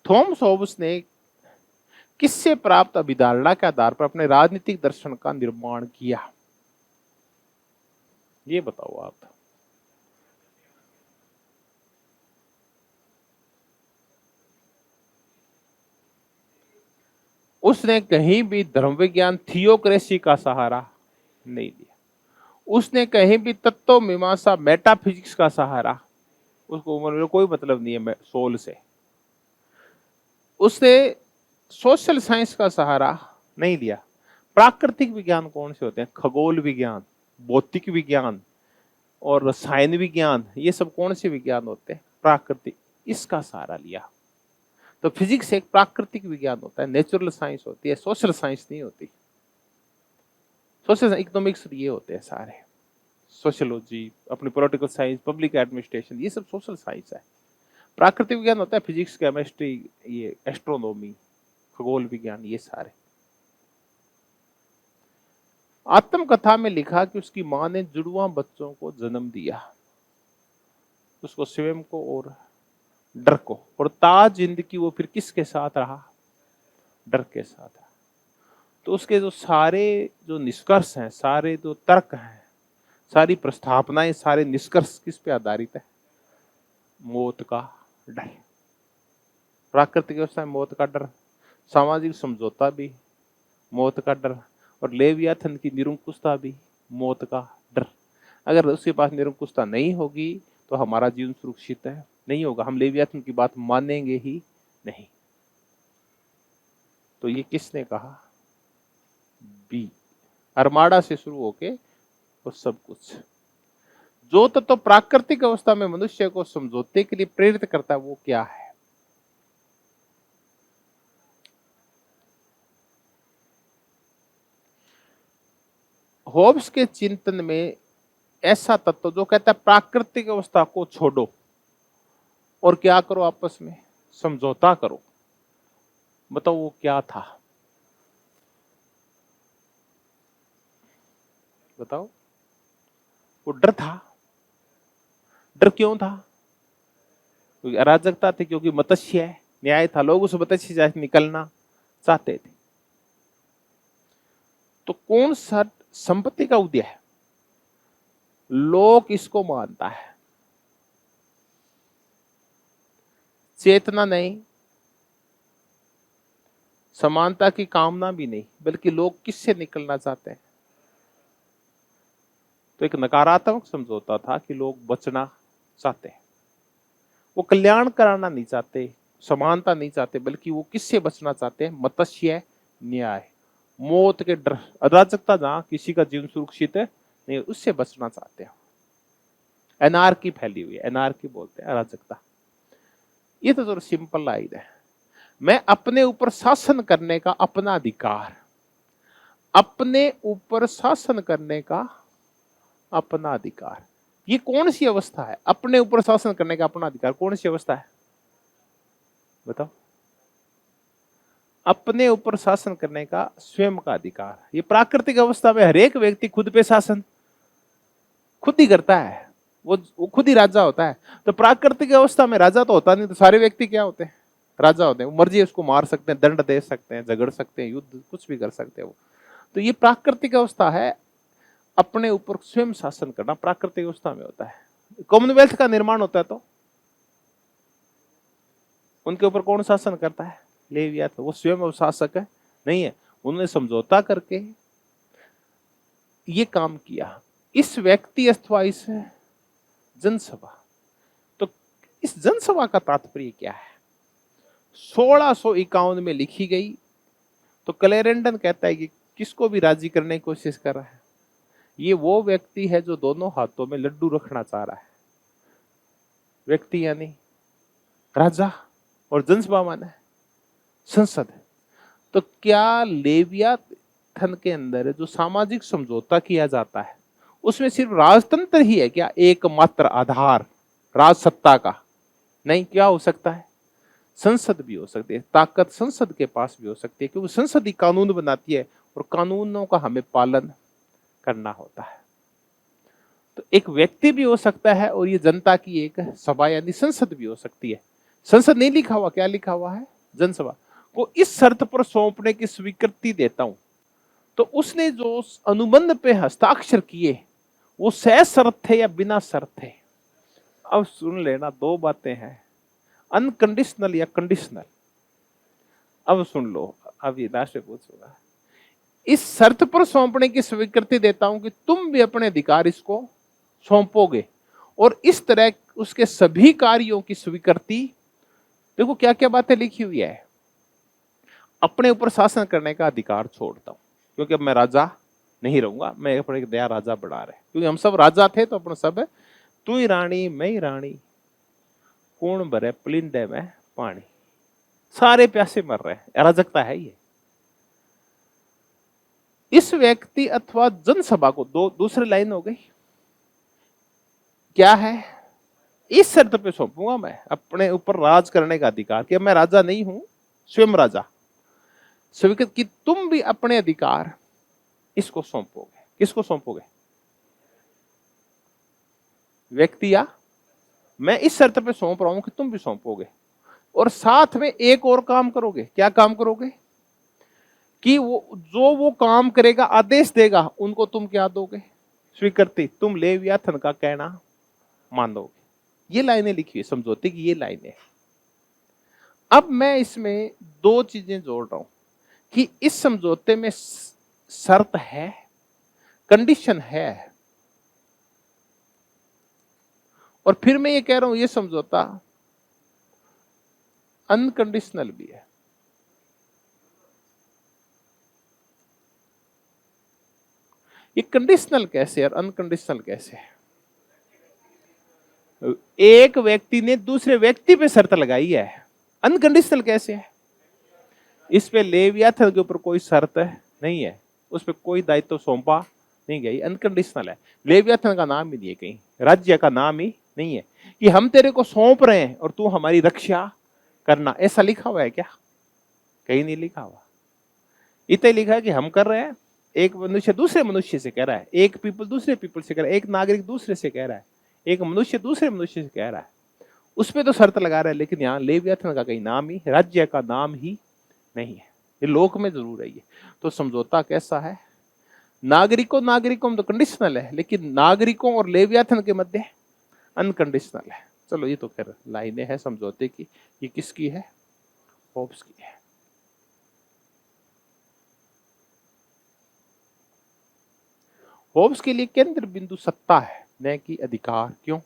थॉमस होब्स ने किससे प्राप्त अभिधारणा के आधार पर अपने राजनीतिक दर्शन का निर्माण किया? ये बताओ आप। उसने कहीं भी धर्म विज्ञान थियोक्रेसी का सहारा नहीं लिया। उसने कहीं भी तत्व मीमांसा मेटाफिजिक्स का सहारा, उसको उम्र में कोई मतलब नहीं है सोल से। उसने सोशल साइंस का सहारा नहीं लिया। प्राकृतिक विज्ञान कौन से होते हैं? खगोल विज्ञान, भौतिक विज्ञान और रसायन विज्ञान, ये सब कौन से विज्ञान होते हैं? प्राकृतिक। इसका सहारा लिया। तो फिजिक्स एक प्राकृतिक विज्ञान होता है, नेचुरल साइंस होती है, सोशल साइंस नहीं होती। सोशल इकोनॉमिक्स ये होते हैं सारे, सोशियोलॉजी, अपनी पॉलिटिकल साइंस, पब्लिक एडमिनिस्ट्रेशन, ये सब सोशल साइंस है। प्राकृतिक विज्ञान होता है फिजिक्स, केमिस्ट्री, ये एस्ट्रोनॉमी, खगोल विज्ञान, ये सारे। आत्मकथा में लिखा कि उसकी मां ने जुड़वा बच्चों को जन्म दिया, उसको स्वयं को और डर को, और ताज जिंदगी वो फिर किसके साथ रहा? डर के साथ रहा। तो उसके जो सारे जो निष्कर्ष हैं, सारे जो तर्क हैं, सारी प्रस्थापनाएं, सारे निष्कर्ष किस पे आधारित है? मौत का डर। प्राकृतिक व्यवस्था में मौत का डर, सामाजिक समझौता भी मौत का डर, और लेवियाथन की निरंकुशता भी मौत का डर। अगर उसके पास निरंकुशता नहीं होगी तो हमारा जीवन सुरक्षित है नहीं होगा, हम लेवियाथन की बात मानेंगे ही नहीं। तो ये किसने कहा? बी। अरमाड़ा से शुरू होके और सब कुछ। जो तो प्राकृतिक अवस्था में मनुष्य को समझौते के लिए प्रेरित करता है वो क्या है? होब्स के चिंतन में ऐसा तत्व जो कहता है प्राकृतिक अवस्था को छोड़ो और क्या करो? आपस में समझौता करो। बताओ वो क्या था? बताओ। वो डर था। डर क्यों था? क्योंकि अराजकता थी, क्योंकि मत्स्य है, न्याय था, लोग उस मत्स्य से निकलना चाहते थे। तो कौन सा संपत्ति का उदय है? लोक इसको मानता है, चेतना नहीं, समानता की कामना भी नहीं, बल्कि लोग किससे निकलना चाहते हैं? तो एक नकारात्मक समझौता था कि लोग बचना चाहते हैं, वो कल्याण कराना नहीं चाहते, समानता नहीं चाहते, बल्कि वो किससे बचना चाहते हैं? मत्स्य न्याय, मौत के डर, अराजकता, जहां किसी का जीवन सुरक्षित है नहीं, उससे बचना चाहते हैं। एनार्की फैली हुई है, एनार्की बोलते हैं अराजकता। ये तो थोड़ा सिंपल लाइन है। मैं अपने ऊपर शासन करने का अपना अधिकार, अपने ऊपर शासन करने का अपना अधिकार, ये कौन सी अवस्था है? अपने ऊपर शासन करने का अपना अधिकार कौन सी अवस्था है? बताओ। अपने ऊपर शासन करने का स्वयं का अधिकार, ये प्राकृतिक अवस्था में हर एक व्यक्ति खुद पे शासन खुद ही करता है, वो खुद ही राजा होता है। तो प्राकृतिक अवस्था में राजा तो होता नहीं, तो सारे व्यक्ति क्या होते हैं? राजा होते हैं। वो मर्जी उसको मार सकते हैं, दंड दे सकते हैं, झगड़ सकते हैं, युद्ध कुछ भी कर सकते हैं वो। तो ये प्राकृतिक अवस्था है, अपने ऊपर स्वयं शासन करना प्राकृतिक अवस्था में होता है। कॉमनवेल्थ का निर्माण होता है तो उनके ऊपर कौन शासन करता है? लेवियाथन। वो स्वयं शासक है नहीं है, उन्होंने समझौता करके ये काम किया। इस व्यक्ति अथवा इस जनसभा, तो इस जनसभा का तात्पर्य क्या है? 1651 में लिखी गई। तो क्लेरेंडन कहता है कि किसको भी राजी करने की कोशिश कर रहा है? ये वो व्यक्ति है जो दोनों हाथों में लड्डू रखना चाह रहा है। व्यक्ति यानी राजा, और जनसभा माना है संसद। तो क्या लेवियाथन के अंदर जो सामाजिक समझौता किया जाता है उसमें सिर्फ राजतंत्र ही है क्या एकमात्र आधार राज सत्ता का? नहीं, क्या हो सकता है? संसद भी हो सकती है, ताकत संसद के पास भी हो सकती है, क्योंकि संसद ही कानून बनाती है और कानूनों का हमें पालन करना होता है। तो एक व्यक्ति भी हो सकता है और ये जनता की एक सभा यानी संसद भी हो सकती है। संसद नहीं लिखा हुआ, क्या लिखा हुआ है? जनसभा को इस शर्त पर सौंपने की स्वीकृति देता हूं। तो उसने जो अनुबंध पे हस्ताक्षर किए वो सशर्त थे या बिना शर्त थे? अब सुन लेना, दो बातें हैं, अनकंडीशनल या कंडीशनल। अब सुन लो, अब ये लास्ट में पूछूंगा, इस शर्त पर सौंपने की स्वीकृति देता हूं कि तुम भी अपने अधिकार इसको सौंपोगे, और इस तरह उसके सभी कार्यों की स्वीकृति। देखो क्या क्या बातें लिखी हुई है। अपने ऊपर शासन करने का अधिकार छोड़ता हूं, क्योंकि अब मैं राजा नहीं रहूंगा, मैं अपने नया राजा बढ़ा रहे, क्योंकि हम सब राजा थे तो अपना सब है, तू ही रानी मैं ही रानी, कौन भरे पुलिंदे में पानी, सारे प्यासे मर रहे हैं, अराजकता है ये। इस व्यक्ति अथवा जनसभा को, दूसरी लाइन हो गई, क्या है, इस शर्त पे सौंपूंगा मैं अपने ऊपर राज करने का अधिकार, कि मैं राजा नहीं हूं, स्वयं राजा, स्वीकृत कि तुम भी अपने अधिकार इसको सौंपोगे। किसको सौंपोगे? व्यक्ति, या मैं इस शर्त पे सौंप रहा हूं कि तुम भी सौंपोगे, और साथ में एक और काम करोगे। क्या काम करोगे? कि वो काम करेगा, आदेश देगा, उनको तुम क्या दोगे? स्वीकृति, तुम लेवियाथन का कहना मानोगे। ये लाइनें लिखी है समझौते की, ये लाइनें। अब मैं इसमें दो चीजें जोड़ रहा हूं कि इस समझौते में शर्त है, कंडीशन है, और फिर मैं ये कह रहा हूं ये समझौता अनकंडीशनल भी है। ये कंडीशनल कैसे और अनकंडीशनल कैसे है? एक व्यक्ति ने दूसरे व्यक्ति पे शर्त लगाई है, अनकंडीशनल कैसे है? इस पे लेवियाथन के ऊपर कोई शर्त नहीं है, उस पर कोई दायित्व सौंपा नहीं गया, अनकंडीशनल है। लेवियाथन का नाम ही नहीं है, कहीं राज्य का नाम ही नहीं है कि हम तेरे को सौंप रहे हैं और तू हमारी रक्षा करना, ऐसा लिखा हुआ है क्या? कहीं नहीं लिखा हुआ। इतना लिखा है कि हम कर रहे हैं, एक मनुष्य दूसरे मनुष्य से कह रहा है, एक पीपल दूसरे पीपल से कह रहा है, एक नागरिक दूसरे से कह रहा है, एक मनुष्य दूसरे मनुष्य से कह रहा है, उस पर तो शर्त लगा रहा है। लेकिन यहाँ लेवियाथन का कहीं नाम ही, राज्य का नाम ही नहीं है। ये लोक में जरूर है ये। तो समझौता कैसा है? नागरिकों नागरिकों में तो कंडीशनल है, लेकिन नागरिकों और लेवियाथन के मध्य अनकंडीशनल है। चलो ये तो खैर लाइनें हैं समझौते की। ये किसकी है? होब्स की है। होब्स के लिए केंद्र बिंदु सत्ता है, न कि अधिकार। क्यों?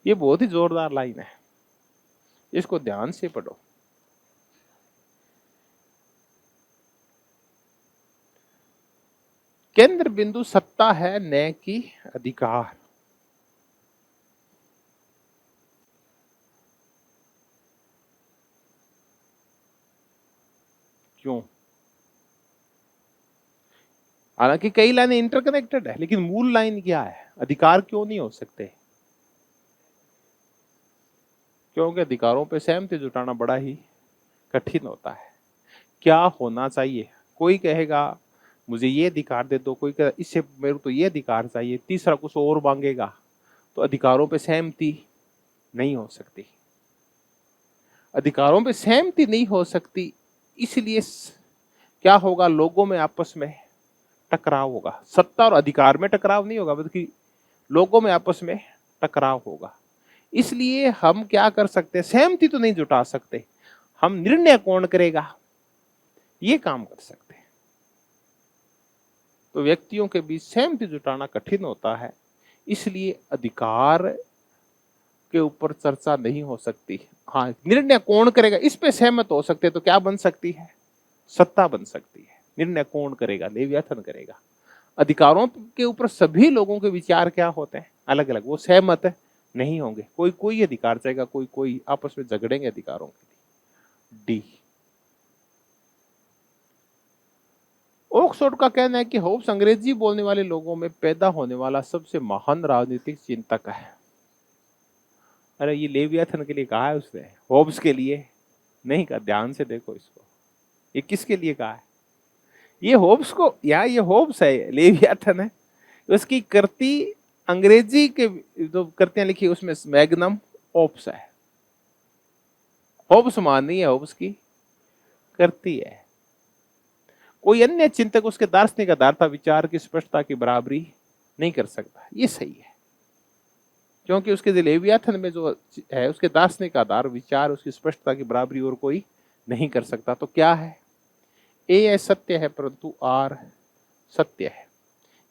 ये बहुत ही जोरदार लाइन है, इसको ध्यान से पढ़ो। केंद्र बिंदु सत्ता है, न कि अधिकार। क्यों? हालांकि कई लाइनें इंटरकनेक्टेड है, लेकिन मूल लाइन क्या है? अधिकार क्यों नहीं हो सकते? क्योंकि अधिकारों पे सहमति जुटाना बड़ा ही कठिन होता है। क्या होना चाहिए? कोई कहेगा मुझे ये अधिकार दे दो, कोई कहेगा इससे मेरे को तो ये अधिकार चाहिए, तीसरा कुछ और मांगेगा, तो अधिकारों पे सहमति नहीं हो सकती। अधिकारों पे सहमति नहीं हो सकती, इसलिए क्या होगा? लोगों में आपस में टकराव होगा। सत्ता और अधिकार में टकराव नहीं होगा, बल्कि लोगों में आपस में टकराव होगा। इसलिए हम क्या कर सकते हैं? सहमति तो नहीं जुटा सकते, हम निर्णय कौन करेगा ये काम कर सकते हैं। तो व्यक्तियों के बीच सहमति जुटाना कठिन होता है, इसलिए अधिकार के ऊपर चर्चा नहीं हो सकती। हाँ, निर्णय कौन करेगा इस पे सहमत हो सकते, तो क्या बन सकती है? सत्ता बन सकती है। निर्णय कौन करेगा? लेवियाथन करेगा। अधिकारों के ऊपर सभी लोगों के विचार क्या होते हैं? अलग अलग, वो सहमत नहीं होंगे। कोई कोई अधिकार चाहेगा, कोई कोई, आपस में झगड़ेंगे अधिकारों के लिए। डी। ऑक्सफोर्ड का कहना है कि होब्स अंग्रेजी बोलने वाले लोगों में पैदा होने वाला सबसे महान राजनीतिक चिंतक है। अरे ये लेवियाथन के लिए कहा है उसने, होब्स के लिए नहीं कहा। ध्यान से देखो इसको, ये किसके लिए कहा है? ये होब्स को, यहाँ ये होब्स है, लेवियाथन है। उसकी कृति अंग्रेजी के जो कृतियां लिखी उसमें मैग्नम ओप्स है। होब्स मान नहीं है, होब्स की कृति है। कोई अन्य चिंतक उसके दार्शनिक आधारता, विचार की स्पष्टता की बराबरी नहीं कर सकता, ये सही है, क्योंकि उसके लेवियाथन में जो है उसके दार्शनिक आधार विचार उसकी स्पष्टता की बराबरी और कोई नहीं कर सकता। तो क्या है, ए असत्य है परंतु आर सत्य है।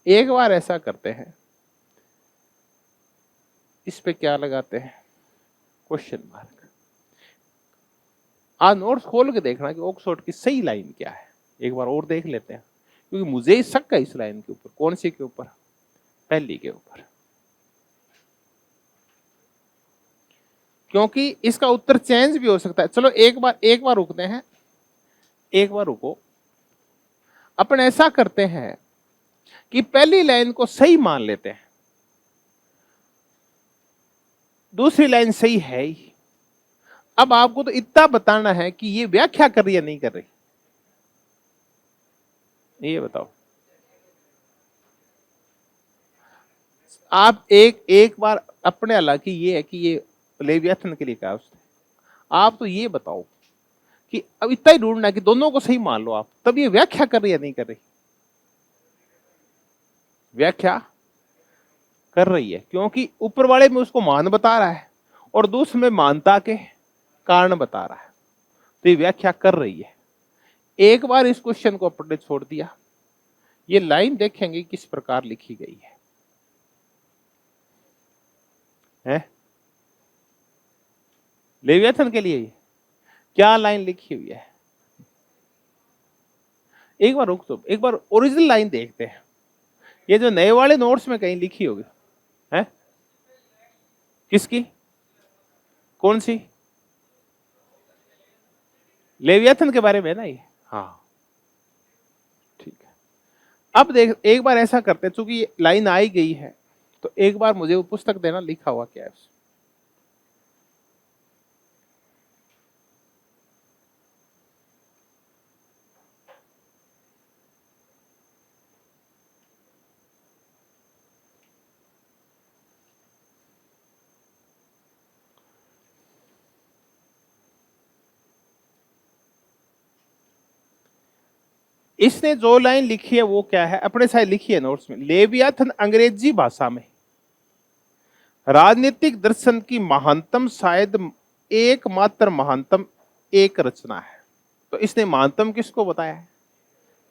एक बार ऐसा करते हैं, इस पे क्या लगाते हैं, क्वेश्चन मार्क। आज नोट्स खोल के देखना कि ऑक्सफोर्ड की सही लाइन क्या है, एक बार और देख लेते हैं, क्योंकि मुझे शक है इस लाइन के ऊपर। कौन सी के ऊपर, पहली के ऊपर, क्योंकि इसका उत्तर चेंज भी हो सकता है। चलो एक बार रुकते हैं, एक बार रुको। अपन ऐसा करते हैं कि पहली लाइन को सही मान लेते हैं, दूसरी लाइन सही है ही। अब आपको तो इतना बताना है कि ये व्याख्या कर रही है नहीं कर रही, ये बताओ। आप एक बार अपने, हालांकि ये है कि ये लेवियाथन के लिए कहा उसने, आप तो ये बताओ कि अब इतना ही ढूंढना कि दोनों को सही मान लो आप, तब ये व्याख्या कर रही है नहीं कर रही, व्याख्या कर रही है, क्योंकि ऊपर वाले में उसको मान बता रहा है और दूसरे में मानता के कारण बता रहा है, तो ये व्याख्या कर रही है। एक बार इस क्वेश्चन को अपने छोड़ दिया, ये लाइन देखेंगे किस प्रकार लिखी गई है? लेवियाथन के लिए क्या लाइन लिखी हुई है, एक बार रुक, तो एक बार ओरिजिनल लाइन देखते हैं, ये जो नए वाले नोट्स में कहीं लिखी होगी है, किसकी, कौन सी, लेवियाथन के बारे में है ना ये, हाँ ठीक है। अब देख, एक बार ऐसा करते हैं, चूंकि लाइन आई गई है, तो एक बार मुझे वो पुस्तक देना, लिखा हुआ क्या है उसमें। इसने जो लाइन लिखी है वो क्या है, अपने साइड लिखी है नोट्स में, लेवियाथन अंग्रेजी भाषा में राजनीतिक दर्शन की महानतम, शायद एकमात्र महानतम एक रचना है। तो इसने महानतम किसको बताया है,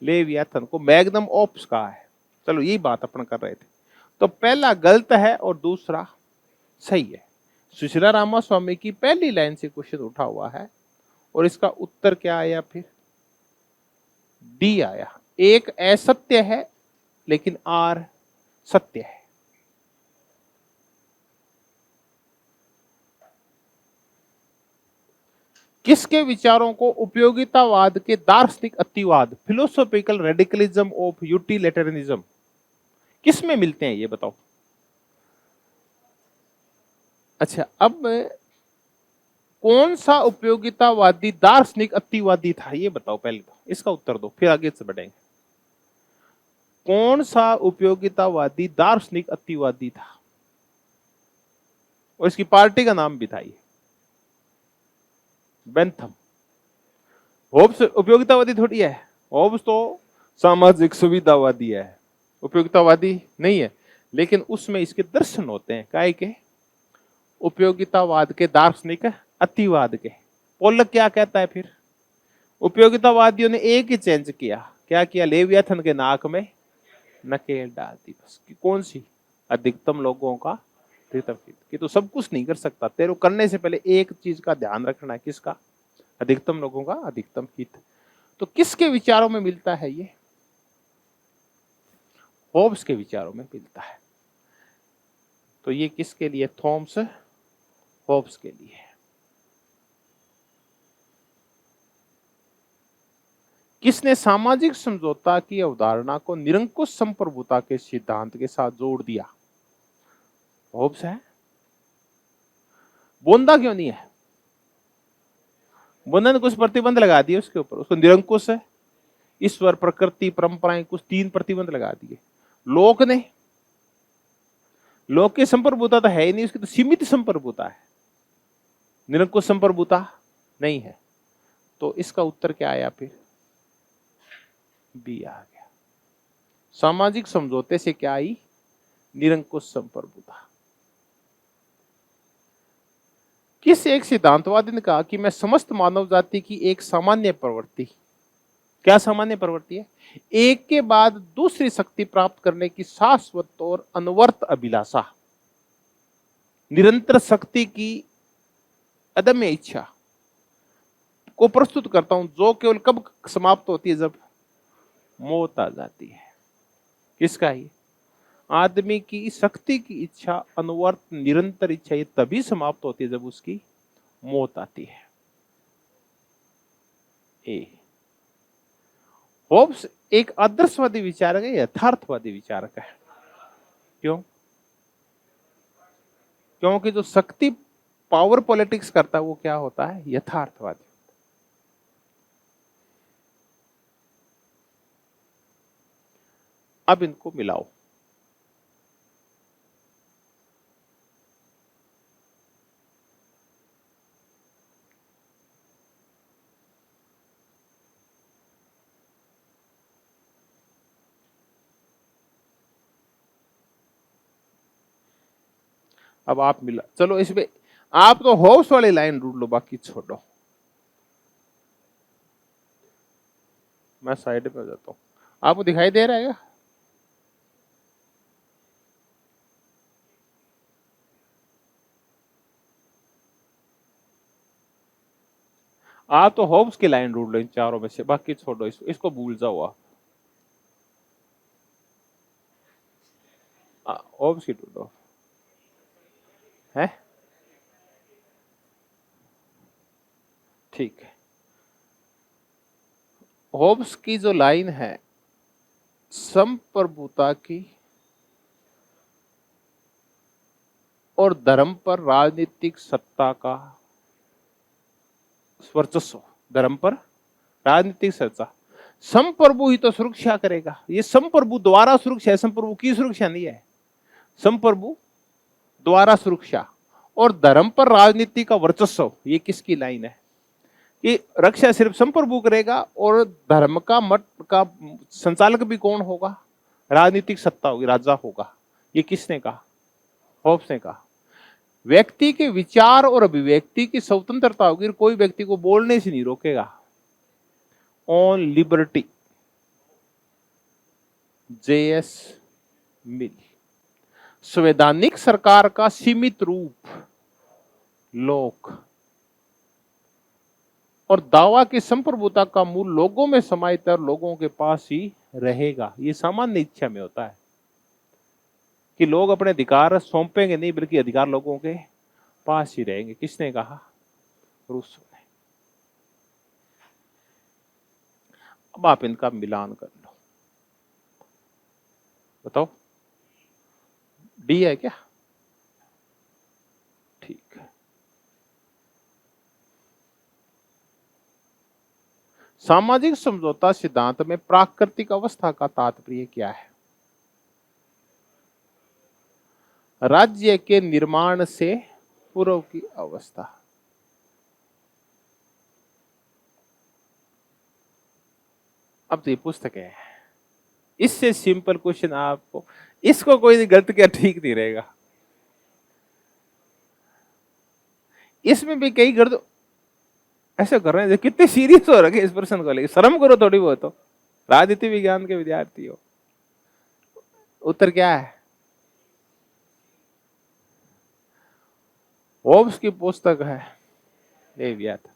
लेवियाथन को मैग्नम ओप्स कहा है। चलो यही बात अपन कर रहे थे, तो पहला गलत है और दूसरा सही है। सुशीला रामास्वामी की पहली लाइन से क्वेश्चन उठा हुआ है और इसका उत्तर क्या आया, फिर डी आया। एक असत्य है लेकिन आर सत्य है। किसके विचारों को उपयोगितावाद के दार्शनिक अतिवाद, फिलोसॉफिकल रेडिकलिज्म ऑफ यूटिलिटेरियनिज्म, किस में मिलते हैं ये बताओ। अच्छा, अब कौन सा उपयोगितावादी दार्शनिक अतिवादी था ये बताओ, पहले तो इसका उत्तर दो, फिर आगे से बढ़ेंगे। कौन सा उपयोगितावादी दार्शनिक अतिवादी था, और इसकी पार्टी का नाम भी था ये, बेंथम। होब्स उपयोगितावादी थोड़ी है, होब्स तो सामाजिक सुविधावादी है, उपयोगितावादी नहीं है। लेकिन उसमें इसके दर्शन होते हैं, काय के, उपयोगितावाद के दार्शनिक अतिवाद के। पोलक क्या कहता है फिर, उपयोगितावादियों ने एक ही चेंज किया, क्या किया, लेवियाथन के नाक में नकेल डाल दी बस, कि कौन सी, अधिकतम लोगों का अधिकतम हित, कि तो सब कुछ नहीं कर सकता, तेरे करने से पहले एक चीज का ध्यान रखना है, किसका, अधिकतम लोगों का अधिकतम हित। तो किसके विचारों में मिलता है ये, होब्स के विचारों में मिलता है। तो ये किसके लिए, थॉमस होब्स के लिए। किसने सामाजिक समझौता की अवधारणा को निरंकुश संप्रभुता के सिद्धांत के साथ जोड़ दिया, होब्स है। बोंदा क्यों नहीं है, बोंदा ने कुछ प्रतिबंध लगा दिए उसके ऊपर, उसको निरंकुश है, ईश्वर प्रकृति परंपराएं, कुछ 3 प्रतिबंध लगा दिए। लोक ने, लोक की संप्रभुता तो है ही नहीं, उसकी तो सीमित संप्रभुता है, निरंकुश संप्रभुता नहीं है। तो इसका उत्तर क्या आया फिर, बी आ गया। सामाजिक समझौते से क्या आई, निरंकुश संप्रभुता। किस एक सिद्धांतवादी ने कहा कि मैं समस्त मानव जाति की एक सामान्य प्रवृत्ति, क्या सामान्य प्रवृत्ति है? एक के बाद दूसरी शक्ति प्राप्त करने की शाश्वत और अनवर्त अभिलाषा, निरंतर शक्ति की अदम्य इच्छा को प्रस्तुत करता हूं, जो केवल कब समाप्त होती है? जब मौत आ जाती है। किसका? ही आदमी की शक्ति की इच्छा, अनवर्त निरंतर इच्छा, ये तभी समाप्त होती है जब उसकी मौत आती है। ए होब्स एक आदर्शवादी विचारक है, यथार्थवादी विचारक है। क्यों? क्योंकि जो शक्ति पावर पॉलिटिक्स करता है वो क्या होता है? यथार्थवादी। अब इनको मिलाओ। अब आप मिला, चलो इसमें आप तो होब्स वाली लाइन ढूंढ लो, बाकी छोड़ो। मैं साइड पे हो जाता हूं। आपको दिखाई दे रहा है क्या? आप तो होब्स की लाइन ढूंढ लो इन चारों में से, बाकी छोड़ो, इसको भूल जाओ आप। होब्स की ढूंढो है। ठीक है, होब्स की जो लाइन है संप्रभुता की और धर्म पर राजनीतिक सत्ता का वर्चस्व, धर्म पर राजनीतिक सत्ता, संप्रभु ही तो सुरक्षा करेगा। ये संप्रभु द्वारा सुरक्षा है, संप्रभु की सुरक्षा नहीं है, संप्रभु द्वारा सुरक्षा। और धर्म पर राजनीति का वर्चस्व, ये किसकी लाइन है? कि रक्षा सिर्फ संप्रभु करेगा और धर्म का मठ का संचालक भी कौन होगा? राजनीतिक सत्ता होगी, राजा होगा। ये किसने कहा? होब्स ने कहा। व्यक्ति के विचार और अभिव्यक्ति की स्वतंत्रता होगी, कोई व्यक्ति को बोलने से नहीं रोकेगा। ऑन लिबर्टी, जेएस मिल। संवैधानिक सरकार का सीमित रूप, लोक। और दावा की संप्रभुता का मूल लोगों में समाहित और लोगों के पास ही रहेगा। ये सामान्य इच्छा में होता है कि लोग अपने अधिकार सौंपेंगे नहीं, बल्कि अधिकार लोगों के पास ही रहेंगे। किसने कहा? रूसो ने। अब आप इनका मिलान कर लो, बताओ डी है क्या? ठीक है। सामाजिक समझौता सिद्धांत में प्राकृतिक अवस्था का तात्पर्य क्या है? राज्य के निर्माण से पूर्व की अवस्था। अब तो ये पुस्तक है, इससे सिंपल क्वेश्चन आपको, इसको कोई गलत क्या ठीक नहीं रहेगा। इसमें भी कई गलत ऐसे कर रहे हैं, कितने सीरियस हो रखे इस प्रश्न को लेकर, शर्म करो थोड़ी बहुत। तो राजनीति विज्ञान के विद्यार्थी हो। उत्तर क्या है? होब्स की पुस्तक है लेवियाथन,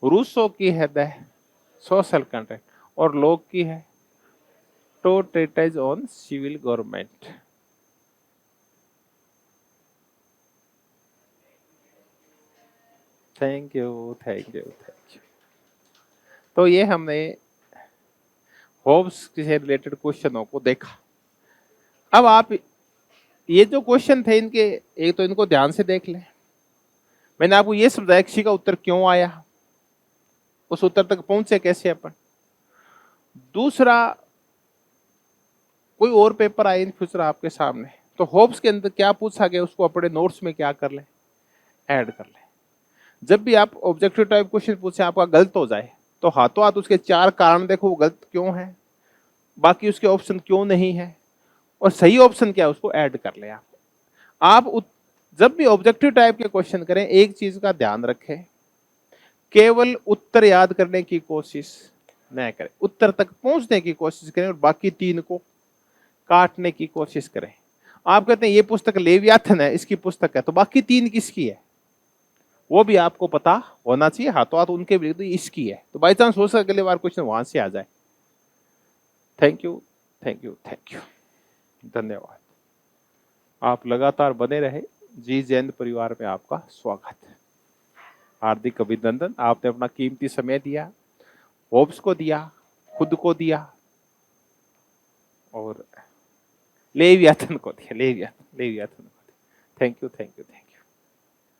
रूसो की है द सोशल कंट्रैक्ट, और लोक की है two treatise on civil government. Thank you, thank you, thank you. तो ये हमने होब्स से रिलेटेड क्वेश्चनों को देखा। अब आप ये जो क्वेश्चन थे इनके, एक तो इनको ध्यान से देख लें। मैंने आपको ये समझाया किसी का उत्तर क्यों आया, उस उत्तर तक पहुंचे कैसे अपन। दूसरा, कोई और पेपर आए इन फ्यूचर आपके सामने, तो होब्स के अंदर क्या पूछा गया उसको अपने नोट्स में क्या कर ले, ऐड कर ले। जब भी आप ऑब्जेक्टिव टाइप क्वेश्चन पूछे आपका गलत हो जाए, तो हाथों हाथ उसके 4 कारण देखो वो गलत क्यों है, बाकी उसके ऑप्शन क्यों नहीं है, और सही ऑप्शन क्या है उसको ऐड कर ले आप जब भी ऑब्जेक्टिव टाइप के क्वेश्चन करें एक चीज का ध्यान रखें, केवल उत्तर याद करने की कोशिश न करें, उत्तर तक पहुंचने की कोशिश करें और बाकी 3 को काटने की कोशिश करें। आप कहते हैं ये पुस्तक लेवियाथन है, इसकी पुस्तक है, तो बाकी 3 किसकी है वो भी आपको पता होना चाहिए, हाथों हाथ उनके विरुद्ध इसकी है, तो बाई चांस हो सके अगले बार क्वेश्चन वहां से आ जाए। Thank you, thank you, thank you, धन्यवाद। आप लगातार बने रहे। जी जैन परिवार में आपका स्वागत है, हार्दिक अभिनंदन। आपने अपना कीमती समय दिया, होप्स को दिया, खुद को दिया और लेवियाथन को दिया, लेवियाथन को दिया। Thank you, thank you, thank you.